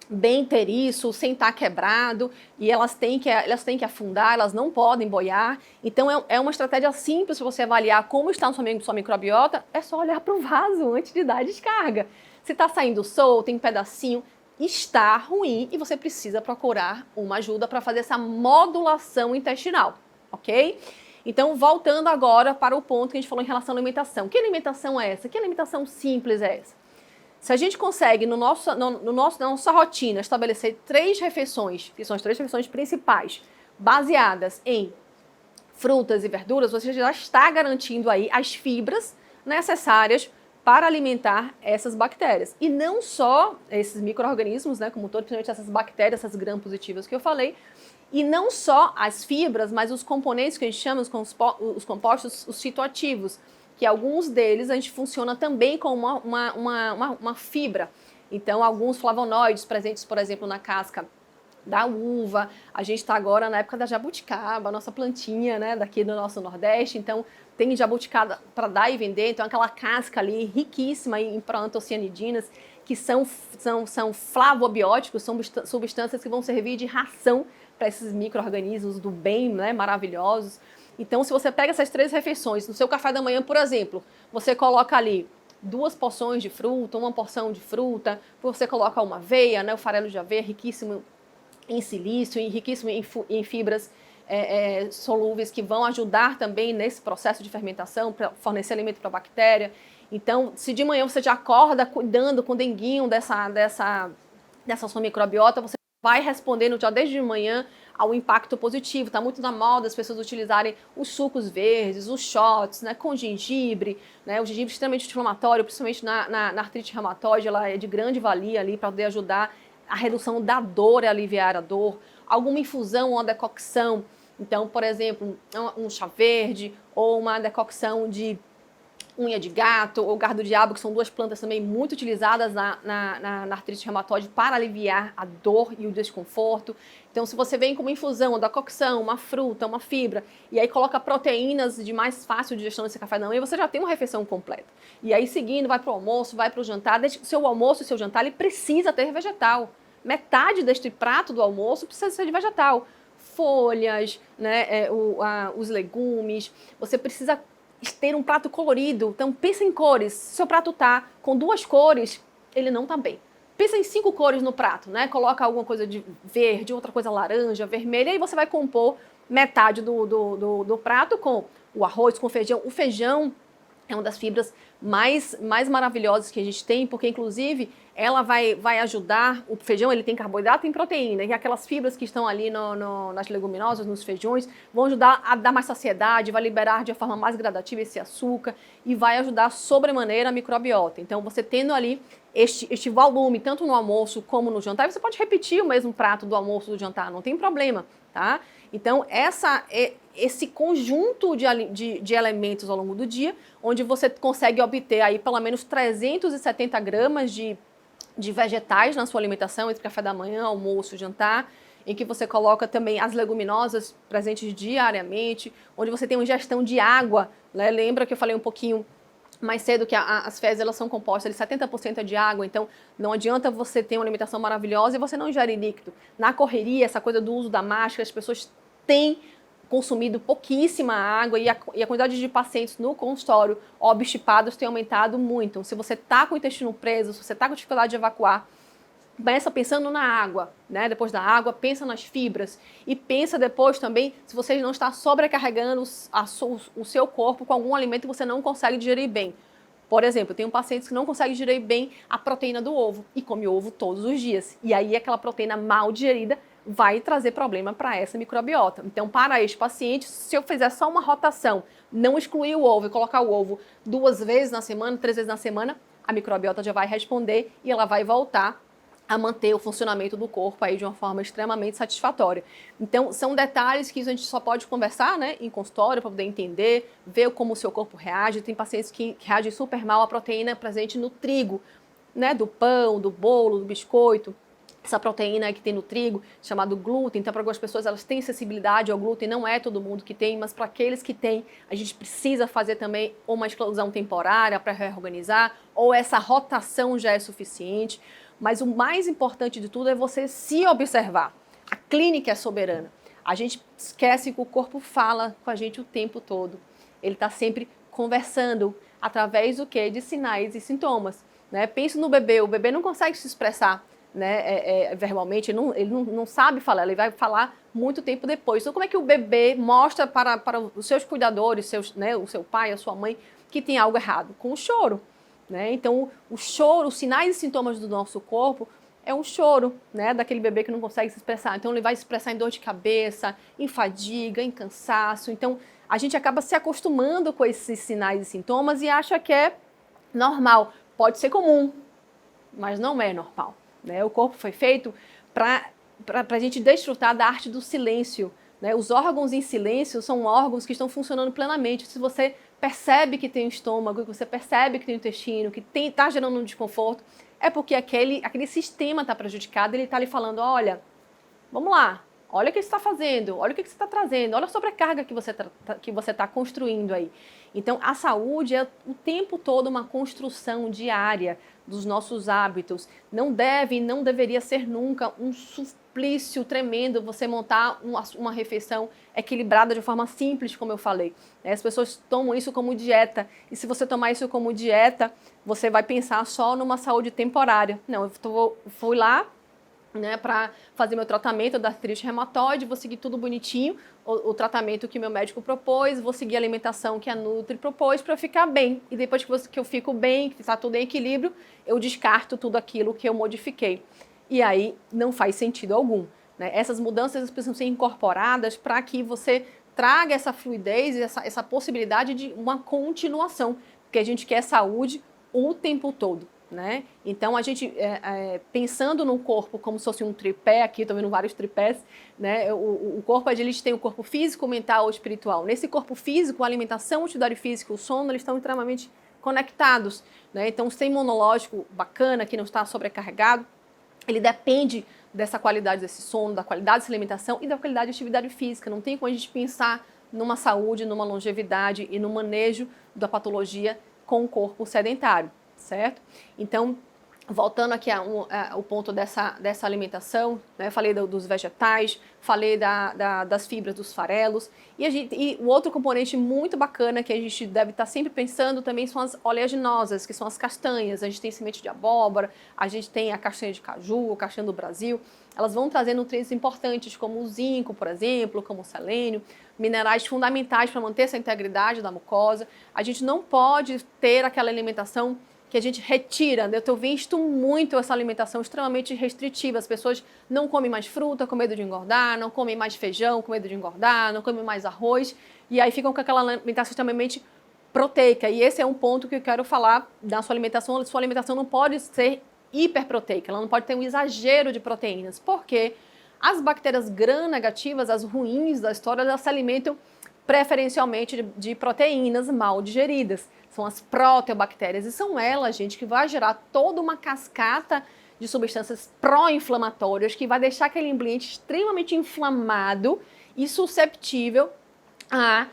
bem inteiriço, sem estar quebrado, e elas têm que afundar, elas não podem boiar. Então é uma estratégia simples para você avaliar como está sua microbiota, é só olhar para o vaso antes de dar a descarga. Se está saindo solto, tem pedacinho, está ruim e você precisa procurar uma ajuda para fazer essa modulação intestinal, ok? Então, voltando agora para o ponto que a gente falou em relação à alimentação. Que alimentação é essa? Que alimentação simples é essa? Se a gente consegue, na nossa rotina, estabelecer 3 refeições, que são as 3 refeições principais, baseadas em frutas e verduras, você já está garantindo aí as fibras necessárias para alimentar essas bactérias. E não só esses micro-organismos, né, como todos, principalmente essas bactérias, essas gram-positivas que eu falei, e não só as fibras, mas os componentes que a gente chama, os compostos, os fitoativos, que alguns deles a gente funciona também como uma fibra. Então, alguns flavonoides presentes, por exemplo, na casca da uva. A gente está agora na época da jabuticaba, a nossa plantinha, né, daqui do nosso Nordeste. Então, tem jabuticaba para dar e vender. Então, aquela casca ali riquíssima em proantocianidinas, que são flavobióticos, são substâncias que vão servir de ração para esses micro-organismos do bem, né, maravilhosos. Então, se você pega essas 3 refeições, no seu café da manhã, por exemplo, você coloca ali 2 porções de fruta, 1 porção de fruta, você coloca uma aveia, né, o farelo de aveia riquíssimo em silício, riquíssimo em fibras solúveis que vão ajudar também nesse processo de fermentação, para fornecer alimento para a bactéria. Então, se de manhã você já acorda cuidando com o denguinho dessa sua microbiota, você vai respondendo já desde de manhã ao impacto positivo. Está muito na moda as pessoas utilizarem os sucos verdes, os shots, né, com gengibre, né, o gengibre extremamente inflamatório, principalmente na artrite reumatoide, ela é de grande valia ali para poder ajudar a redução da dor e aliviar a dor. Alguma infusão ou uma decocção, então, por exemplo, um chá verde ou uma decocção de unha de gato ou gardo diabo, que são 2 plantas também muito utilizadas na artrite reumatoide para aliviar a dor e o desconforto. Então, se você vem com uma infusão, uma decocção, uma fruta, uma fibra, e aí coloca proteínas de mais fácil digestão nesse café da manhã, você já tem uma refeição completa. E aí, seguindo, vai para o almoço, vai para o jantar. Seu almoço e seu jantar, ele precisa ter vegetal. Metade deste prato do almoço precisa ser de vegetal. Folhas, né, os legumes. Você precisa ter um prato colorido. Então, pensa em cores. Se seu prato tá com 2 cores, ele não tá bem. Pensa em 5 cores no prato, né? Coloca alguma coisa de verde, outra coisa laranja, vermelha, e você vai compor metade do prato com o arroz, com o feijão. O feijão é uma das fibras mais maravilhosas que a gente tem, porque, inclusive, ela vai ajudar. O feijão, ele tem carboidrato e tem proteína, e aquelas fibras que estão ali nas leguminosas, nos feijões, vão ajudar a dar mais saciedade, vai liberar de uma forma mais gradativa esse açúcar e vai ajudar sobremaneira a microbiota. Então, você tendo ali este volume, tanto no almoço como no jantar, você pode repetir o mesmo prato do almoço do jantar, não tem problema, tá? Então, esse conjunto de elementos ao longo do dia, onde você consegue obter aí pelo menos 370 gramas de vegetais na sua alimentação, entre café da manhã, almoço, jantar, em que você coloca também as leguminosas presentes diariamente, onde você tem uma ingestão de água, né? Lembra que eu falei um pouquinho mais cedo que as fezes, elas são compostas de 70% de água, então não adianta você ter uma alimentação maravilhosa e você não ingere líquido. Na correria, essa coisa do uso da máscara, as pessoas têm consumido pouquíssima água e a quantidade de pacientes no consultório obstipados tem aumentado muito. Então, se você está com o intestino preso, se você está com dificuldade de evacuar, começa pensando na água, né? Depois da água, pensa nas fibras e pensa depois também se você não está sobrecarregando o seu corpo com algum alimento que você não consegue digerir bem. Por exemplo, eu tenho pacientes que não conseguem digerir bem a proteína do ovo e come ovo todos os dias. E aí aquela proteína mal digerida vai trazer problema para essa microbiota. Então, para este paciente, se eu fizer só uma rotação, não excluir o ovo e colocar o ovo 2 vezes na semana, 3 vezes na semana, a microbiota já vai responder e ela vai voltar a manter o funcionamento do corpo aí de uma forma extremamente satisfatória. Então, são detalhes que a gente só pode conversar, né, em consultório para poder entender, ver como o seu corpo reage. Tem pacientes que reagem super mal à proteína presente no trigo, né, do pão, do bolo, do biscoito. Essa proteína que tem no trigo, chamado glúten. Então, para algumas pessoas, elas têm sensibilidade ao glúten, não é todo mundo que tem, mas para aqueles que têm, a gente precisa fazer também uma exclusão temporária para reorganizar, ou essa rotação já é suficiente. Mas o mais importante de tudo é você se observar. A clínica é soberana. A gente esquece que o corpo fala com a gente o tempo todo. Ele está sempre conversando através do quê? De sinais e sintomas. Né? Pense no bebê. O bebê não consegue se expressar, né, verbalmente, ele não sabe falar, ele vai falar muito tempo depois. Então, como é que o bebê mostra para os seus cuidadores, né, o seu pai, a sua mãe, que tem algo errado? Com o choro. Né? Então, o choro, os sinais e sintomas do nosso corpo é um choro, né, daquele bebê que não consegue se expressar. Então, ele vai se expressar em dor de cabeça, em fadiga, em cansaço. Então, a gente acaba se acostumando com esses sinais e sintomas e acha que é normal. Pode ser comum, mas não é normal. Né? O corpo foi feito para a gente desfrutar da arte do silêncio. Né? Os órgãos em silêncio são órgãos que estão funcionando plenamente. Se você percebe que tem o estômago, que você percebe que tem o intestino, que está gerando um desconforto, é porque aquele sistema está prejudicado, ele está lhe falando, olha, vamos lá, olha o que você está fazendo, olha o que você está trazendo, olha a sobrecarga que você tá construindo aí. Então, a saúde é o tempo todo uma construção diária dos nossos hábitos. Não deveria ser nunca um suplício tremendo você montar uma refeição equilibrada de forma simples, como eu falei. As pessoas tomam isso como dieta, e se você tomar isso como dieta, você vai pensar só numa saúde temporária. Não, eu fui lá, né, para fazer meu tratamento da artrite reumatoide, vou seguir tudo bonitinho, o tratamento que meu médico propôs, vou seguir a alimentação que a Nutri propôs para ficar bem. E depois que eu fico bem, que está tudo em equilíbrio, eu descarto tudo aquilo que eu modifiquei. E aí não faz sentido algum, né? Essas mudanças precisam ser incorporadas para que você traga essa fluidez, essa possibilidade de uma continuação, porque a gente quer saúde o tempo todo. Né? Então, a gente, pensando no corpo como se fosse um tripé, aqui estou vendo vários tripés, né? O corpo, a gente tem o corpo físico, mental ou espiritual. Nesse corpo físico, a alimentação, o atividade física e o sono, eles estão extremamente conectados. Né? Então, o sistema imunológico bacana, que não está sobrecarregado, ele depende dessa qualidade desse sono, da qualidade dessa alimentação e da qualidade de atividade física. Não tem como a gente pensar numa saúde, numa longevidade e no manejo da patologia com o corpo sedentário. Certo? Então, voltando aqui ao ponto dessa alimentação, né? Falei dos vegetais, falei das fibras dos farelos, e o outro componente muito bacana que a gente deve estar sempre pensando também são as oleaginosas, que são as castanhas. A gente tem semente de abóbora, a gente tem a castanha de caju, a castanha do Brasil. Elas vão trazer nutrientes importantes como o zinco, por exemplo, como o selênio, minerais fundamentais para manter essa integridade da mucosa. A gente não pode ter aquela alimentação que a gente retira. Eu tenho visto muito essa alimentação extremamente restritiva. As pessoas não comem mais fruta com medo de engordar, não comem mais feijão com medo de engordar, não comem mais arroz, e aí ficam com aquela alimentação extremamente proteica. E esse é um ponto que eu quero falar da sua alimentação. Sua alimentação não pode ser hiperproteica, ela não pode ter um exagero de proteínas, porque as bactérias gram-negativas, as ruins da história, elas se alimentam preferencialmente de proteínas mal digeridas. São as proteobactérias, e são elas, gente, que vai gerar toda uma cascata de substâncias pró-inflamatórias que vai deixar aquele ambiente extremamente inflamado e susceptível a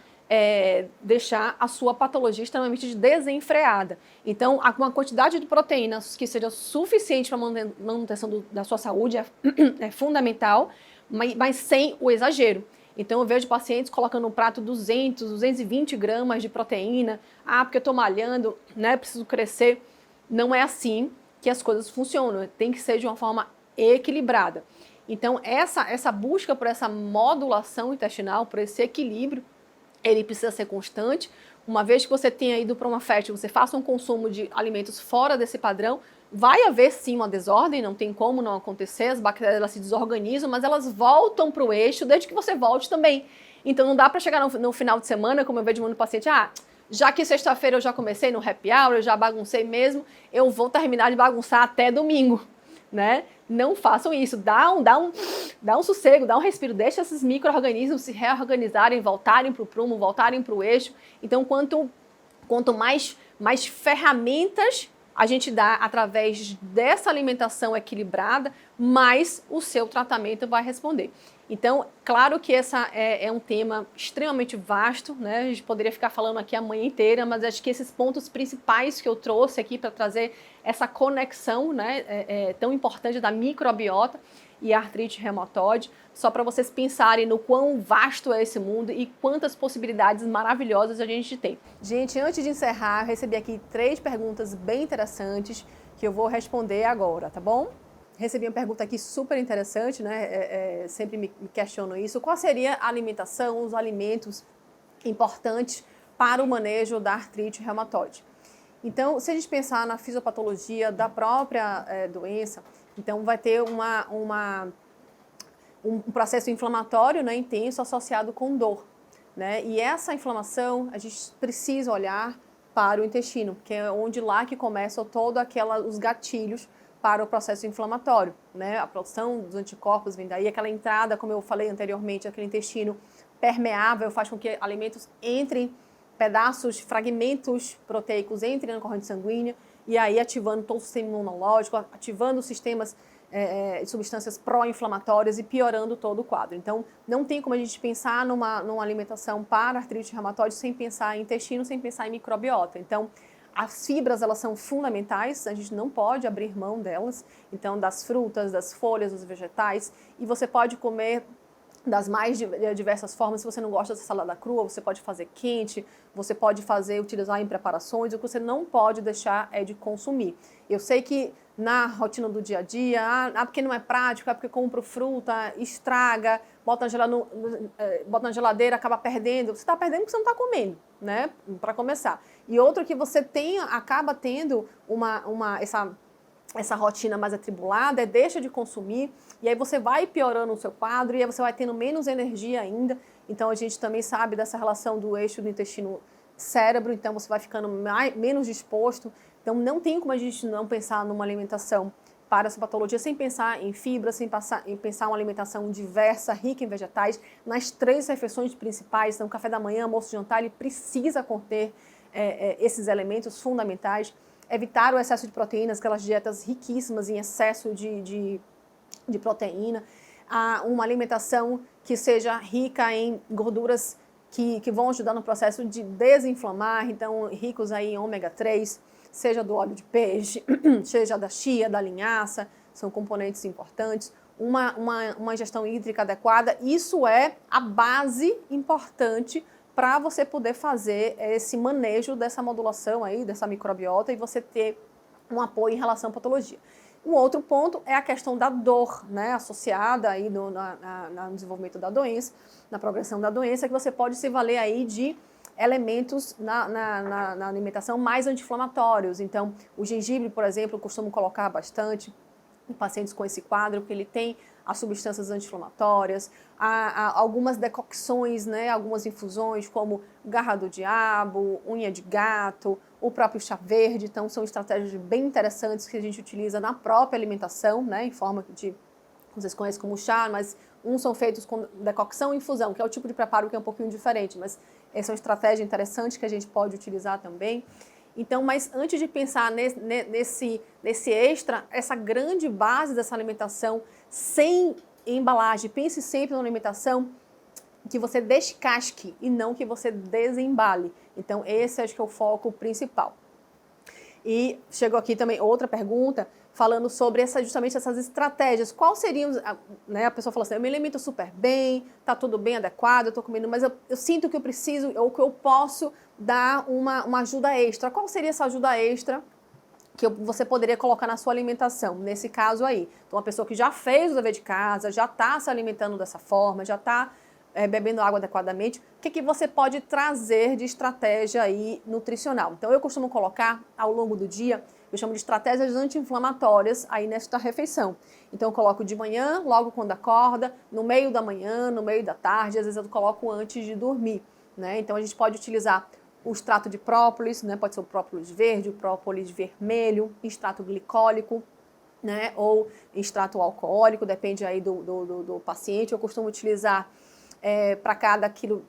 deixar a sua patologia extremamente desenfreada. Então, uma quantidade de proteínas que seja suficiente para a manutenção da sua saúde é fundamental, mas sem o exagero. Então, eu vejo pacientes colocando no prato 200, 220 gramas de proteína. Ah, porque eu estou malhando, né? Preciso crescer. Não é assim que as coisas funcionam. Tem que ser de uma forma equilibrada. Então, essa busca por essa modulação intestinal, por esse equilíbrio, ele precisa ser constante. Uma vez que você tenha ido para uma festa, você faça um consumo de alimentos fora desse padrão, vai haver sim uma desordem, não tem como não acontecer, as bactérias elas se desorganizam, mas elas voltam para o eixo desde que você volte também. Então não dá para chegar no final de semana, como eu vejo muito paciente, já que sexta-feira eu já comecei no happy hour, eu já baguncei mesmo, eu vou terminar de bagunçar até domingo, né? Não façam isso, dá um sossego, dá um respiro, deixa esses micro-organismos se reorganizarem, voltarem para o prumo, voltarem para o eixo. Então quanto mais ferramentas a gente dá através dessa alimentação equilibrada, mais o seu tratamento vai responder. Então, claro que essa é um tema extremamente vasto, né? A gente poderia ficar falando aqui a manhã inteira, mas acho que esses pontos principais que eu trouxe aqui para trazer essa conexão, né, tão importante da microbiota e a artrite reumatoide, só para vocês pensarem no quão vasto é esse mundo e quantas possibilidades maravilhosas a gente tem. Gente, antes de encerrar, eu recebi aqui 3 perguntas bem interessantes que eu vou responder agora, tá bom? Recebi uma pergunta aqui super interessante, né? Sempre me questiono isso. Qual seria a alimentação, os alimentos importantes para o manejo da artrite reumatoide? Então, se a gente pensar na fisiopatologia da própria doença, então vai ter um processo inflamatório, né, intenso associado com dor, né? E essa inflamação, a gente precisa olhar para o intestino, porque é onde lá que começam todos os gatilhos para o processo inflamatório, né? A produção dos anticorpos vem daí, aquela entrada, como eu falei anteriormente, aquele intestino permeável faz com que alimentos entrem, pedaços, fragmentos proteicos entrem na corrente sanguínea e aí ativando todo o sistema imunológico, ativando sistemas substâncias pró-inflamatórias e piorando todo o quadro. Então, não tem como a gente pensar numa alimentação para artrite reumatoide sem pensar em intestino, sem pensar em microbiota. Então, as fibras, elas são fundamentais, a gente não pode abrir mão delas. Então, das frutas, das folhas, dos vegetais, e você pode comer das mais diversas formas. Se você não gosta dessa salada crua, você pode fazer quente, você pode utilizar em preparações. O que você não pode deixar é de consumir. Eu sei que na rotina do dia a dia, porque não é prático, porque compro fruta, estraga, bota na geladeira, acaba perdendo. Você está perdendo porque você não está comendo, né? Para começar. E outro que você acaba tendo essa rotina mais atribulada, deixa de consumir, e aí você vai piorando o seu quadro, e aí você vai tendo menos energia ainda. Então, a gente também sabe dessa relação do eixo do intestino-cérebro, então você vai ficando menos disposto. Então, não tem como a gente não pensar numa alimentação para essa patologia sem pensar em fibra, sem pensar uma alimentação diversa, rica em vegetais, nas 3 refeições principais. Então, café da manhã, almoço e jantar, ele precisa conter esses elementos fundamentais. Evitar o excesso de proteínas, aquelas dietas riquíssimas em excesso de proteína. Uma alimentação que seja rica em gorduras que vão ajudar no processo de desinflamar, então ricos aí em ômega 3, seja do óleo de peixe, seja da chia, da linhaça, são componentes importantes. Uma ingestão hídrica adequada, isso é a base importante para você poder fazer esse manejo dessa modulação aí, dessa microbiota, e você ter um apoio em relação à patologia. Um outro ponto é a questão da dor, né, associada aí no desenvolvimento da doença, na progressão da doença, que você pode se valer aí de elementos na alimentação mais anti-inflamatórios. Então, o gengibre, por exemplo, eu costumo colocar bastante em pacientes com esse quadro, porque ele tem as substâncias anti-inflamatórias, há algumas decocções, né, algumas infusões, como garra do diabo, unha de gato, o próprio chá verde. Então, são estratégias bem interessantes que a gente utiliza na própria alimentação, né, em forma de, vocês conhecem como chá, mas uns são feitos com decocção e infusão, que é o tipo de preparo que é um pouquinho diferente, mas essa é uma estratégia interessante que a gente pode utilizar também. Então, mas antes de pensar nesse extra, essa grande base dessa alimentação sem embalagem, pense sempre na alimentação que você descasque e não que você desembale. Então, esse acho que é o foco principal. E chegou aqui também outra pergunta, falando sobre justamente essas estratégias. Quais seriam, né, a pessoa falou assim, eu me alimento super bem, tá tudo bem adequado, eu estou comendo, mas eu sinto que eu preciso, ou que eu posso dar uma ajuda extra. Qual seria essa ajuda extra que você poderia colocar na sua alimentação, nesse caso aí? Então, uma pessoa que já fez o dever de casa, já está se alimentando dessa forma, já está bebendo água adequadamente, o que você pode trazer de estratégia aí nutricional? Então, eu costumo colocar ao longo do dia, eu chamo de estratégias anti-inflamatórias aí nesta refeição. Então, eu coloco de manhã, logo quando acorda, no meio da manhã, no meio da tarde, às vezes eu coloco antes de dormir, né? Então, a gente pode utilizar o extrato de própolis, né? Pode ser o própolis verde, o própolis vermelho, extrato glicólico, né? Ou extrato alcoólico, depende aí do paciente. Eu costumo utilizar para cada quilo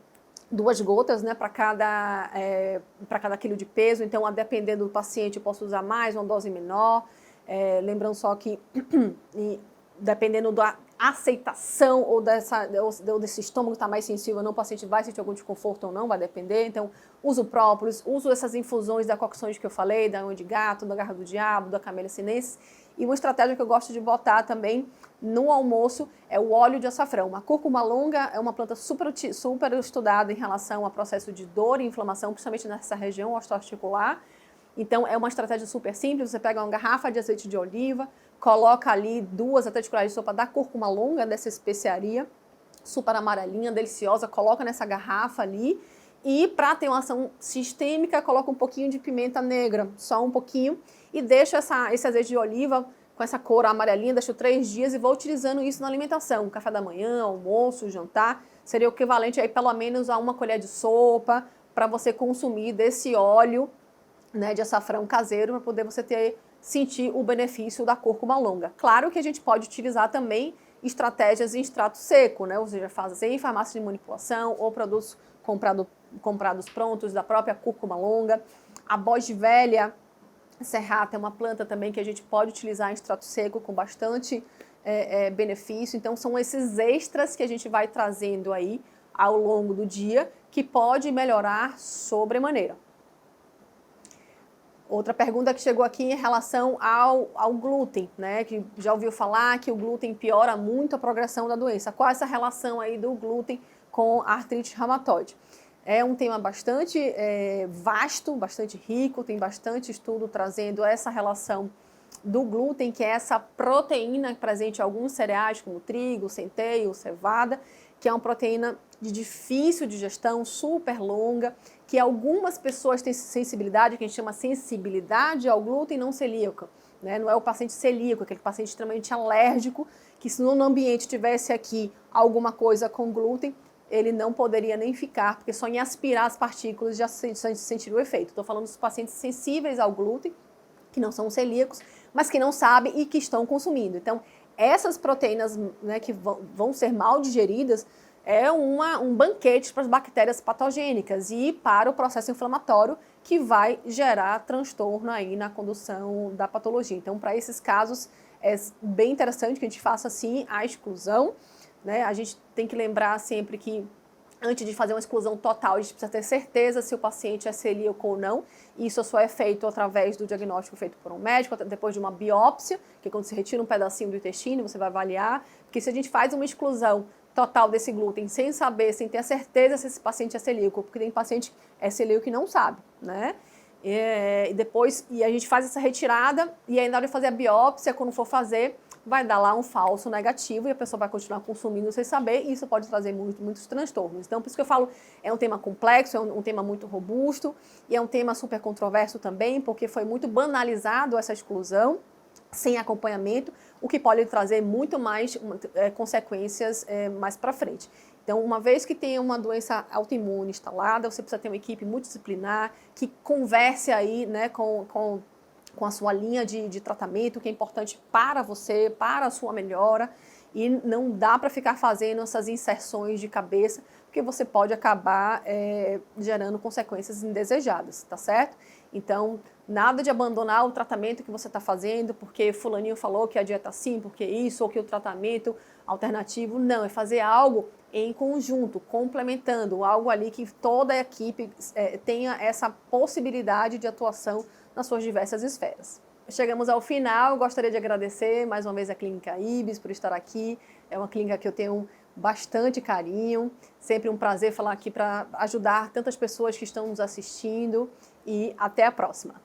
2 gotas, né, para cada quilo de peso. Então, dependendo do paciente, eu posso usar mais, uma dose menor. Lembrando só que, dependendo da aceitação ou desse estômago que está mais sensível ou não, o paciente vai sentir algum desconforto ou não, vai depender. Então, uso própolis, uso essas infusões da decocções que eu falei, da unha de gato, da garra do diabo, da camellia sinensis. E uma estratégia que eu gosto de botar também no almoço é o óleo de açafrão. A cúrcuma longa é uma planta super estudada em relação ao processo de dor e inflamação, principalmente nessa região osteoarticular. Então, é uma estratégia super simples. Você pega uma garrafa de azeite de oliva, coloca ali 2 até de colheres de sopa da cúrcuma longa, dessa especiaria, super amarelinha, deliciosa, coloca nessa garrafa ali. E para ter uma ação sistêmica, coloca um pouquinho de pimenta negra, só um pouquinho, e deixo esse azeite de oliva com essa cor amarelinha, deixo 3 dias e vou utilizando isso na alimentação. Café da manhã, almoço, jantar, seria o equivalente aí pelo menos a 1 colher de sopa para você consumir desse óleo, né, de açafrão caseiro, para poder você sentir o benefício da cúrcuma longa. Claro que a gente pode utilizar também estratégias em extrato seco, né, ou seja, fazer em farmácia de manipulação ou produtos comprados prontos da própria cúrcuma longa. A bojvelha serrata é uma planta também que a gente pode utilizar em extrato seco com bastante benefício. Então, são esses extras que a gente vai trazendo aí ao longo do dia que pode melhorar sobremaneira. Outra pergunta que chegou aqui em relação ao glúten, né? Que já ouviu falar que o glúten piora muito a progressão da doença. Qual é essa relação aí do glúten com a artrite reumatoide? É um tema bastante vasto, bastante rico, tem bastante estudo trazendo essa relação do glúten, que é essa proteína presente em alguns cereais, como trigo, centeio, cevada, que é uma proteína de difícil digestão, super longa, que algumas pessoas têm sensibilidade, que a gente chama sensibilidade ao glúten não celíaco, né? Não é o paciente celíaco, aquele paciente extremamente alérgico, que se no ambiente tivesse aqui alguma coisa com glúten, ele não poderia nem ficar, porque só em aspirar as partículas já sentiria o efeito. Estou falando dos pacientes sensíveis ao glúten, que não são celíacos, mas que não sabem e que estão consumindo. Então, essas proteínas, né, que vão ser mal digeridas, é um banquete para as bactérias patogênicas e para o processo inflamatório que vai gerar transtorno aí na condução da patologia. Então, para esses casos, é bem interessante que a gente faça, assim, a exclusão, né? A gente tem que lembrar sempre que antes de fazer uma exclusão total, a gente precisa ter certeza se o paciente é celíaco ou não. Isso só é feito através do diagnóstico feito por um médico, depois de uma biópsia, que é quando se retira um pedacinho do intestino, você vai avaliar. Porque se a gente faz uma exclusão total desse glúten sem saber, sem ter a certeza se esse paciente é celíaco, porque tem paciente que é celíaco e não sabe, né? E a gente faz essa retirada e aí na hora de fazer a biópsia, quando for fazer, vai dar lá um falso negativo e a pessoa vai continuar consumindo sem saber e isso pode trazer muitos transtornos. Então, por isso que eu falo, é um tema complexo, é um tema muito robusto e é um tema super controverso também, porque foi muito banalizado essa exclusão sem acompanhamento, o que pode trazer muito mais consequências mais para frente. Então, uma vez que tem uma doença autoimune instalada, você precisa ter uma equipe multidisciplinar que converse aí, né, com a sua linha de tratamento, que é importante para você, para a sua melhora, e não dá para ficar fazendo essas inserções de cabeça, porque você pode acabar gerando consequências indesejadas, tá certo? Então, nada de abandonar o tratamento que você está fazendo, porque fulaninho falou que a dieta assim, porque isso, ou que o tratamento alternativo, não, é fazer algo em conjunto, complementando, algo ali que toda a equipe tenha essa possibilidade de atuação nas suas diversas esferas. Chegamos ao final, gostaria de agradecer mais uma vez a Clínica Ibis por estar aqui. É uma clínica que eu tenho bastante carinho, sempre um prazer falar aqui para ajudar tantas pessoas que estão nos assistindo e até a próxima.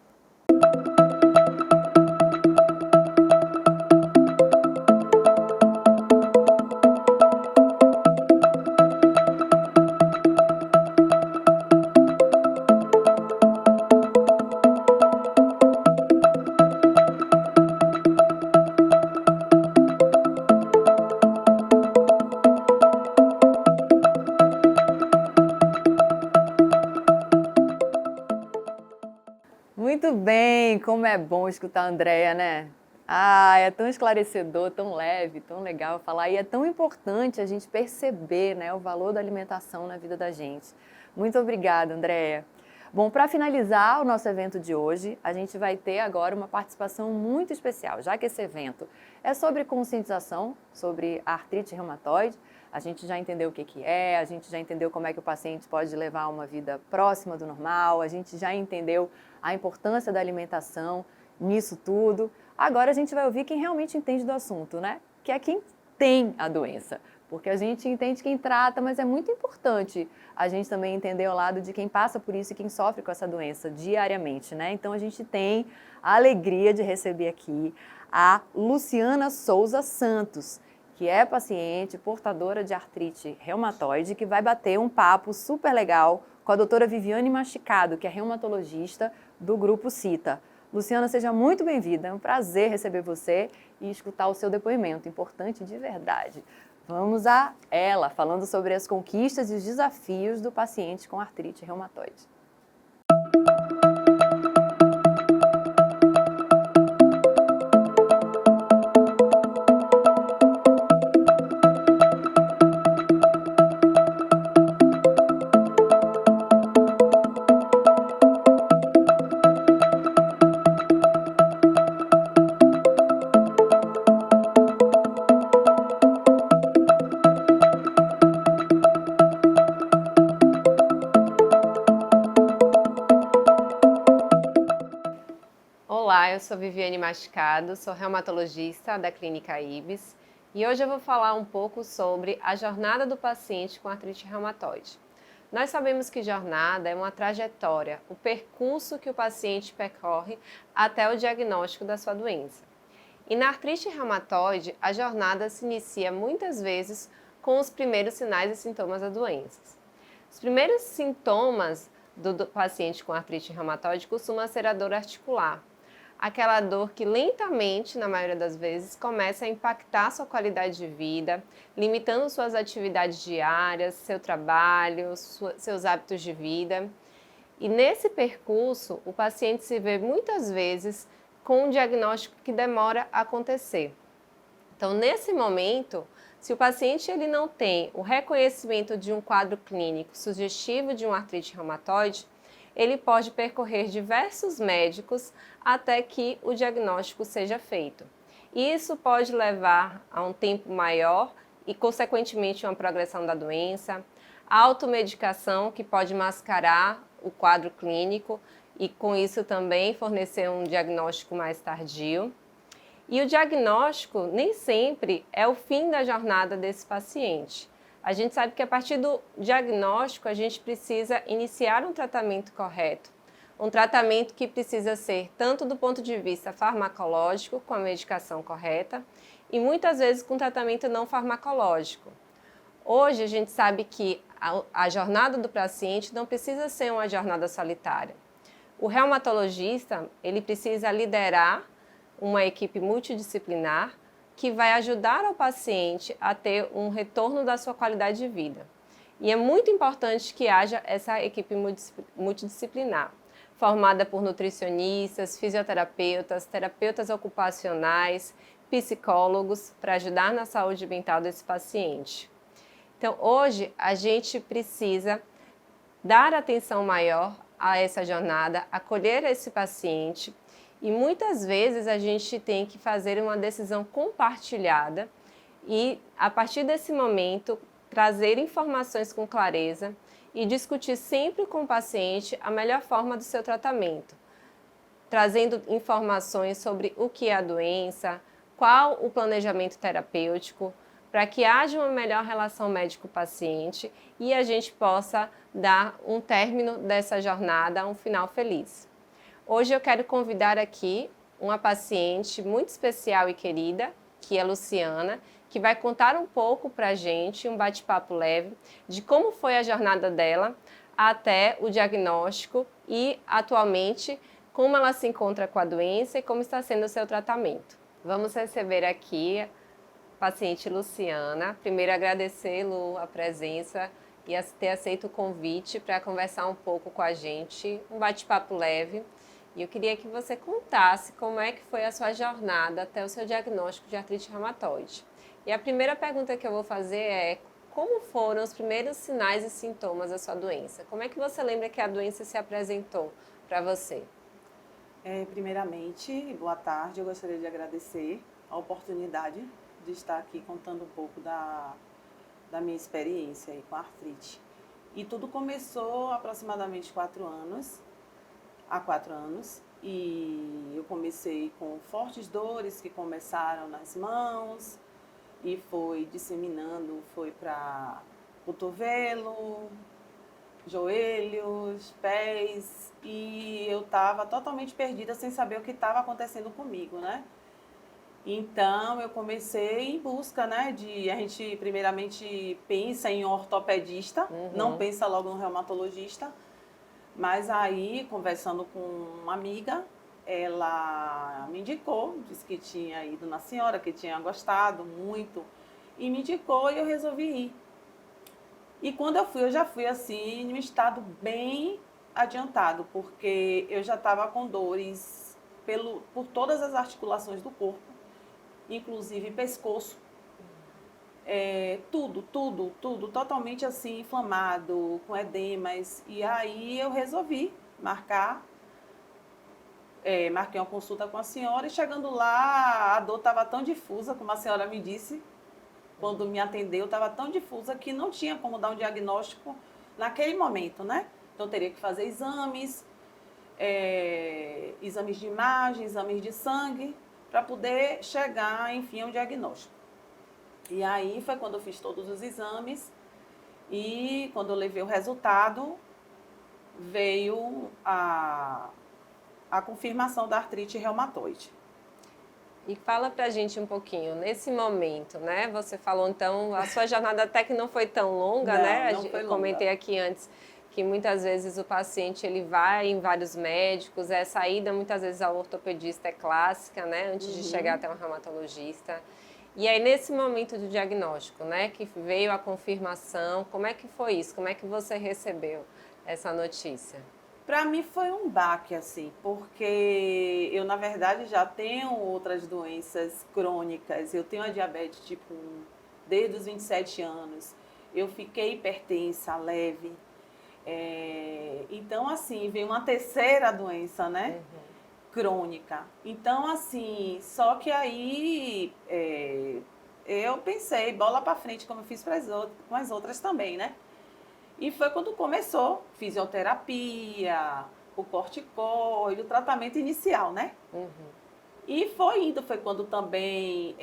Muito bem, como é bom escutar a Andrea, né? Ah, é tão esclarecedor, tão leve, tão legal falar. E é tão importante a gente perceber, né, o valor da alimentação na vida da gente. Muito obrigada, Andrea. Bom, para finalizar o nosso evento de hoje, a gente vai ter agora uma participação muito especial, já que esse evento é sobre conscientização, sobre a artrite reumatoide. A gente já entendeu o que é, a gente já entendeu como é que o paciente pode levar uma vida próxima do normal, a gente já entendeu a importância da alimentação nisso tudo. Agora a gente vai ouvir quem realmente entende do assunto, né? Que é quem tem a doença. Porque a gente entende quem trata, mas é muito importante a gente também entender o lado de quem passa por isso e quem sofre com essa doença diariamente, né? Então a gente tem a alegria de receber aqui a Luciana Souza Santos, que é paciente portadora de artrite reumatoide, que vai bater um papo super legal com a doutora Viviane Machicado, que é reumatologista do Grupo Cita. Luciana, seja muito bem-vinda, é um prazer receber você e escutar o seu depoimento, importante de verdade. Vamos a ela, falando sobre as conquistas e os desafios do paciente com artrite reumatoide. Olá, eu sou Viviane Machado, sou reumatologista da Clínica Ibis e hoje eu vou falar um pouco sobre a jornada do paciente com artrite reumatoide. Nós sabemos que jornada é uma trajetória, o percurso que o paciente percorre até o diagnóstico da sua doença. E na artrite reumatoide, a jornada se inicia muitas vezes com os primeiros sinais e sintomas da doença. Os primeiros sintomas do paciente com artrite reumatoide costuma ser a dor articular. Aquela dor que lentamente, na maioria das vezes, começa a impactar sua qualidade de vida, limitando suas atividades diárias, seu trabalho, seus hábitos de vida. E nesse percurso, o paciente se vê muitas vezes com um diagnóstico que demora a acontecer. Então, nesse momento, se o paciente ele não tem o reconhecimento de um quadro clínico sugestivo de uma artrite reumatoide, ele pode percorrer diversos médicos até que o diagnóstico seja feito. Isso pode levar a um tempo maior e, consequentemente, uma progressão da doença, automedicação que pode mascarar o quadro clínico e, com isso, também fornecer um diagnóstico mais tardio. E o diagnóstico nem sempre é o fim da jornada desse paciente. A gente sabe que a partir do diagnóstico a gente precisa iniciar um tratamento correto. Um tratamento que precisa ser tanto do ponto de vista farmacológico, com a medicação correta, e muitas vezes com tratamento não farmacológico. Hoje a gente sabe que a jornada do paciente não precisa ser uma jornada solitária. O reumatologista, ele precisa liderar uma equipe multidisciplinar que vai ajudar o paciente a ter um retorno da sua qualidade de vida. E é muito importante que haja essa equipe multidisciplinar, formada por nutricionistas, fisioterapeutas, terapeutas ocupacionais, psicólogos, para ajudar na saúde mental desse paciente. Então, hoje, a gente precisa dar atenção maior a essa jornada, acolher esse paciente. E muitas vezes a gente tem que fazer uma decisão compartilhada e, a partir desse momento, trazer informações com clareza e discutir sempre com o paciente a melhor forma do seu tratamento, trazendo informações sobre o que é a doença, qual o planejamento terapêutico, para que haja uma melhor relação médico-paciente e a gente possa dar um término dessa jornada, um final feliz. Hoje eu quero convidar aqui uma paciente muito especial e querida, que é a Luciana, que vai contar um pouco para a gente, um bate-papo leve, de como foi a jornada dela até o diagnóstico e, atualmente, como ela se encontra com a doença e como está sendo o seu tratamento. Vamos receber aqui a paciente Luciana. Primeiro agradecer, Lu, a presença e ter aceito o convite para conversar um pouco com a gente, um bate-papo leve. E eu queria que você contasse como é que foi a sua jornada até o seu diagnóstico de artrite reumatoide. E a primeira pergunta que eu vou fazer é: como foram os primeiros sinais e sintomas da sua doença? Como é que você lembra que a doença se apresentou para você? Primeiramente, boa tarde. Eu gostaria de agradecer a oportunidade de estar aqui contando um pouco da minha experiência aí com a artrite. E tudo começou há aproximadamente 4 anos. Há 4 anos, e eu comecei com fortes dores que começaram nas mãos e foi disseminando, foi para cotovelo, joelhos, pés, e eu estava totalmente perdida sem saber o que estava acontecendo comigo, né? Então eu comecei em busca, né, a gente primeiramente pensa em um ortopedista, não pensa logo no reumatologista. Mas aí, conversando com uma amiga, ela me indicou, disse que tinha ido na senhora, que tinha gostado muito, e me indicou e eu resolvi ir. E quando eu já fui assim, em um estado bem adiantado, porque eu já estava com dores por todas as articulações do corpo, inclusive pescoço. Tudo totalmente assim inflamado, com edemas. E aí eu resolvi marquei uma consulta com a senhora e chegando lá a dor estava tão difusa, como a senhora me disse, quando me atendeu, estava tão difusa que não tinha como dar um diagnóstico naquele momento, né? Então teria que fazer exames exames de imagem, exames de sangue, para poder chegar, enfim, ao diagnóstico. E aí foi quando eu fiz todos os exames e quando eu levei o resultado, veio a confirmação da artrite reumatoide. E fala pra gente um pouquinho, nesse momento, né? Você falou, então, a sua jornada até que não foi tão longa, Não, né? não foi Eu comentei longa. aqui antes que muitas vezes o paciente ele vai em vários médicos, a saída muitas vezes ao ortopedista é clássica, né? Antes de chegar até um reumatologista. E aí, nesse momento do diagnóstico, né? Que veio a confirmação, como é que foi isso? Como é que você recebeu essa notícia? Para mim foi um baque, assim, porque eu, na verdade, já tenho outras doenças crônicas. Eu tenho a diabetes tipo 1 desde os 27 anos. Eu fiquei hipertensa, leve. Então, assim, veio uma terceira doença, né? Crônica. Então, assim, só que aí eu pensei, bola para frente, como eu fiz com as outras também, né? E foi quando começou fisioterapia, o corticoide, o tratamento inicial, né? E foi indo, foi quando também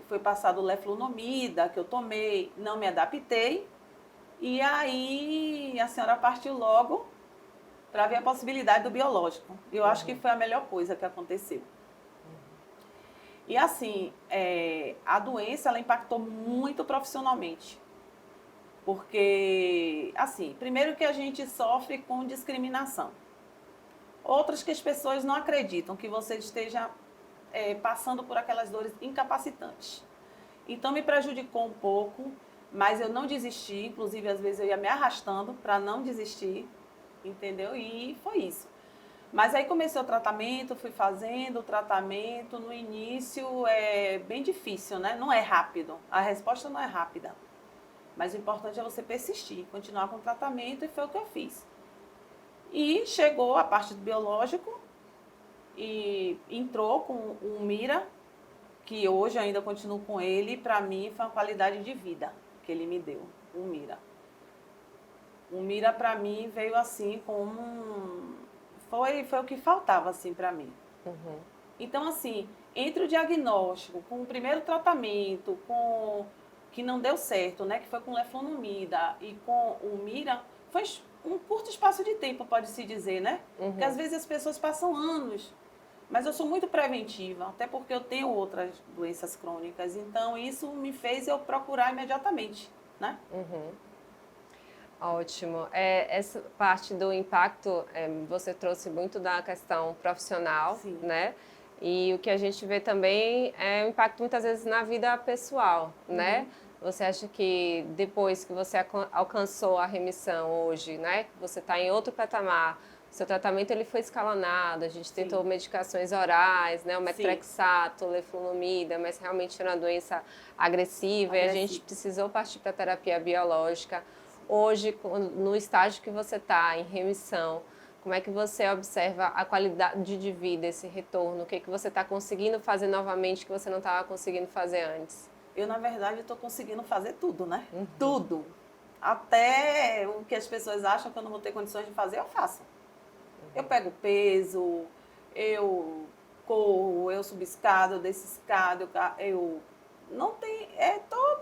foi passado o leflunomida, que eu tomei, não me adaptei. E aí a senhora partiu logo para ver a possibilidade do biológico. Eu acho que foi a melhor coisa que aconteceu. E assim, a doença ela impactou muito profissionalmente. Porque, assim, primeiro que a gente sofre com discriminação. Outras que as pessoas não acreditam que você esteja passando por aquelas dores incapacitantes. Então me prejudicou um pouco, mas eu não desisti. Inclusive, às vezes eu ia me arrastando para não desistir, entendeu? E foi isso. Mas aí comecei o tratamento, fui fazendo o tratamento. No início é bem difícil, né? Não é rápido. A resposta não é rápida. Mas o importante é você persistir, continuar com o tratamento, e foi o que eu fiz. E chegou a parte do biológico e entrou com o Mira, que hoje ainda continuo com ele, e para mim foi uma qualidade de vida que ele me deu, o Mira. O Mira para mim veio assim como foi o que faltava assim para mim. Então assim, entre o diagnóstico, com o primeiro tratamento, com que não deu certo, né, que foi com leflunomida e com o Mira, foi um curto espaço de tempo, pode-se dizer, né? Porque às vezes as pessoas passam anos, mas eu sou muito preventiva, até porque eu tenho outras doenças crônicas, então isso me fez eu procurar imediatamente, né? Ótimo. Essa parte do impacto, você trouxe muito da questão profissional, Sim. né? E o que a gente vê também é o impacto muitas vezes na vida pessoal, né? Você acha que depois que você alcançou a remissão hoje, né? Que você está em outro patamar, seu tratamento ele foi escalonado, a gente tentou medicações orais, né? O metrexato, leflunomida, mas realmente era uma doença agressiva. E a gente precisou partir para a terapia biológica. Hoje, no estágio que você está, em remissão, como é que você observa a qualidade de vida, esse retorno? O que você está conseguindo fazer novamente que você não estava conseguindo fazer antes? Eu, na verdade, estou conseguindo fazer tudo, né? Tudo. Até o que as pessoas acham que eu não vou ter condições de fazer, eu faço. Eu pego peso, eu corro, eu subo escada, eu desço escada, eu não tenho,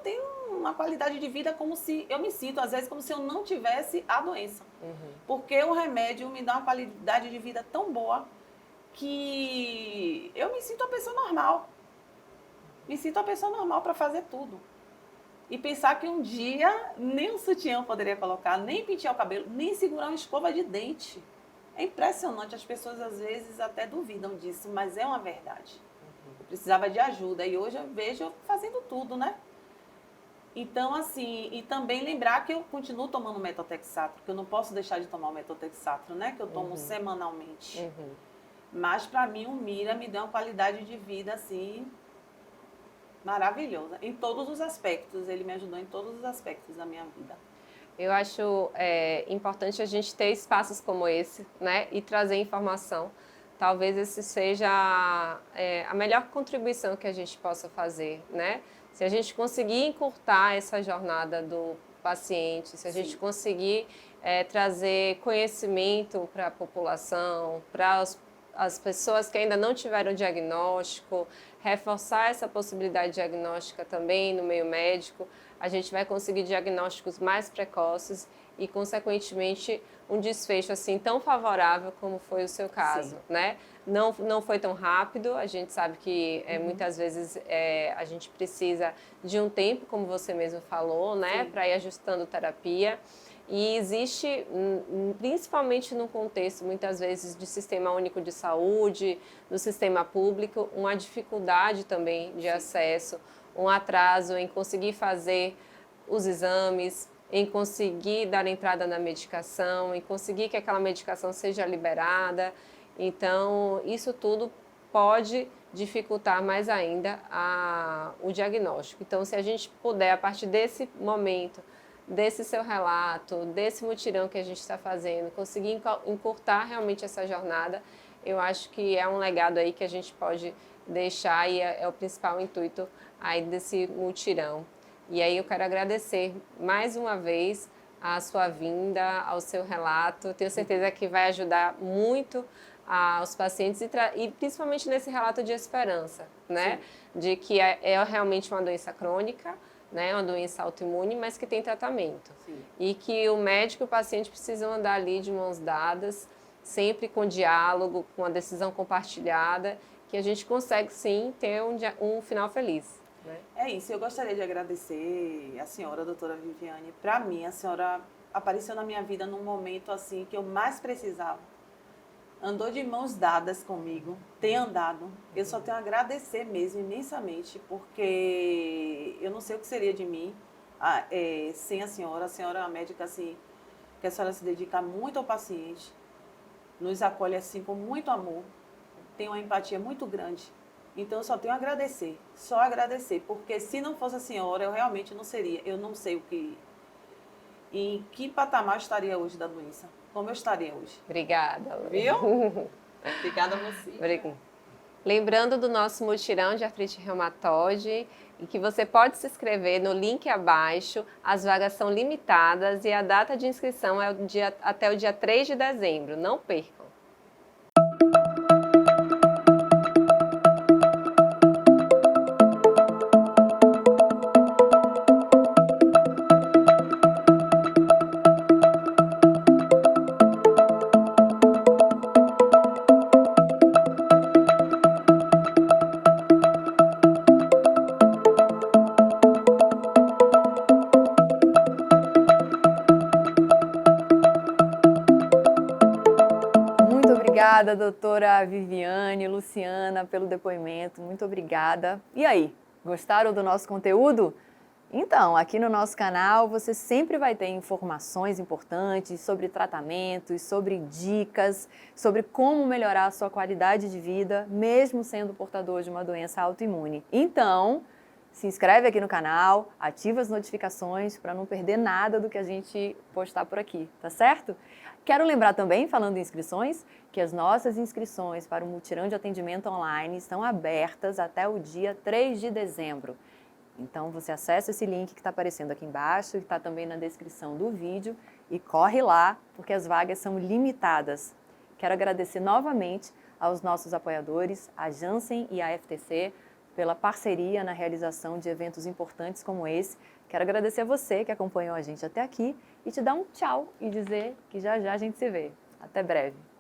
tenho uma qualidade de vida como se, eu me sinto às vezes como se eu não tivesse a doença. Porque o remédio me dá uma qualidade de vida tão boa que eu me sinto uma pessoa normal. Me sinto uma pessoa normal para fazer tudo. E pensar que um dia nem um sutiã eu poderia colocar, nem pentear o cabelo, nem segurar uma escova de dente. É impressionante, as pessoas às vezes até duvidam disso, mas é uma verdade. Eu precisava de ajuda e hoje eu vejo eu fazendo tudo, né? Então, assim, e também lembrar que eu continuo tomando metotrexato, que eu não posso deixar de tomar o metotrexato, né? Que eu tomo semanalmente. Mas para mim o Mira me deu uma qualidade de vida, assim, maravilhosa. Em todos os aspectos, ele me ajudou em todos os aspectos da minha vida. Eu acho importante a gente ter espaços como esse, né? E trazer informação. Talvez esse seja a melhor contribuição que a gente possa fazer, né? Se a gente conseguir encurtar essa jornada do paciente, se a gente conseguir trazer conhecimento para a população, para os as pessoas que ainda não tiveram diagnóstico, reforçar essa possibilidade diagnóstica também no meio médico, a gente vai conseguir diagnósticos mais precoces e, consequentemente, um desfecho assim tão favorável como foi o seu caso, né? Não foi tão rápido, a gente sabe que muitas vezes a gente precisa de um tempo, como você mesmo falou, né? Para ir ajustando terapia. E existe, principalmente no contexto, muitas vezes, de sistema único de saúde, do sistema público, uma dificuldade também de acesso, um atraso em conseguir fazer os exames, em conseguir dar entrada na medicação, em conseguir que aquela medicação seja liberada. Então, isso tudo pode dificultar mais ainda o diagnóstico. Então, se a gente puder, a partir desse momento, desse seu relato, desse mutirão que a gente está fazendo, conseguir encurtar realmente essa jornada, eu acho que é um legado aí que a gente pode deixar e é o principal intuito aí desse mutirão. E aí eu quero agradecer mais uma vez a sua vinda, ao seu relato. Tenho certeza que vai ajudar muito aos pacientes e principalmente nesse relato de esperança, né? Sim. De que é realmente uma doença crônica, né? Uma doença autoimune, mas que tem tratamento. Sim. E que o médico e o paciente precisam andar ali de mãos dadas, sempre com diálogo, com a decisão compartilhada, que a gente consegue sim ter um final feliz. Né? É isso, eu gostaria de agradecer a senhora, a doutora Viviane. Para mim, a senhora apareceu na minha vida num momento assim que eu mais precisava. Andou de mãos dadas comigo, tem andado. Eu só tenho a agradecer mesmo, imensamente, porque eu não sei o que seria de mim sem a senhora. A senhora é uma médica assim, que a senhora se dedica muito ao paciente, nos acolhe assim com muito amor, tem uma empatia muito grande. Então, eu só tenho a agradecer, porque se não fosse a senhora, eu realmente não seria, eu não sei em que patamar eu estaria hoje da doença, como eu estaria hoje. Obrigada. Viu? Obrigada a você. Obrigada. Lembrando do nosso mutirão de artrite reumatoide, e que você pode se inscrever no link abaixo, as vagas são limitadas e a data de inscrição é até o dia 3 de dezembro, não percam. Obrigada, doutora Viviane, Luciana, pelo depoimento. Muito obrigada. E aí, gostaram do nosso conteúdo? Então, aqui no nosso canal você sempre vai ter informações importantes sobre tratamentos, sobre dicas, sobre como melhorar a sua qualidade de vida, mesmo sendo portador de uma doença autoimune. Então, se inscreve aqui no canal, ativa as notificações para não perder nada do que a gente postar por aqui, tá certo? Quero lembrar também, falando em inscrições, que as nossas inscrições para o mutirão de atendimento online estão abertas até o dia 3 de dezembro. Então, você acessa esse link que está aparecendo aqui embaixo, que está também na descrição do vídeo, e corre lá, porque as vagas são limitadas. Quero agradecer novamente aos nossos apoiadores, a Janssen e a FTC, pela parceria na realização de eventos importantes como esse. Quero agradecer a você que acompanhou a gente até aqui e te dar um tchau e dizer que já já a gente se vê. Até breve!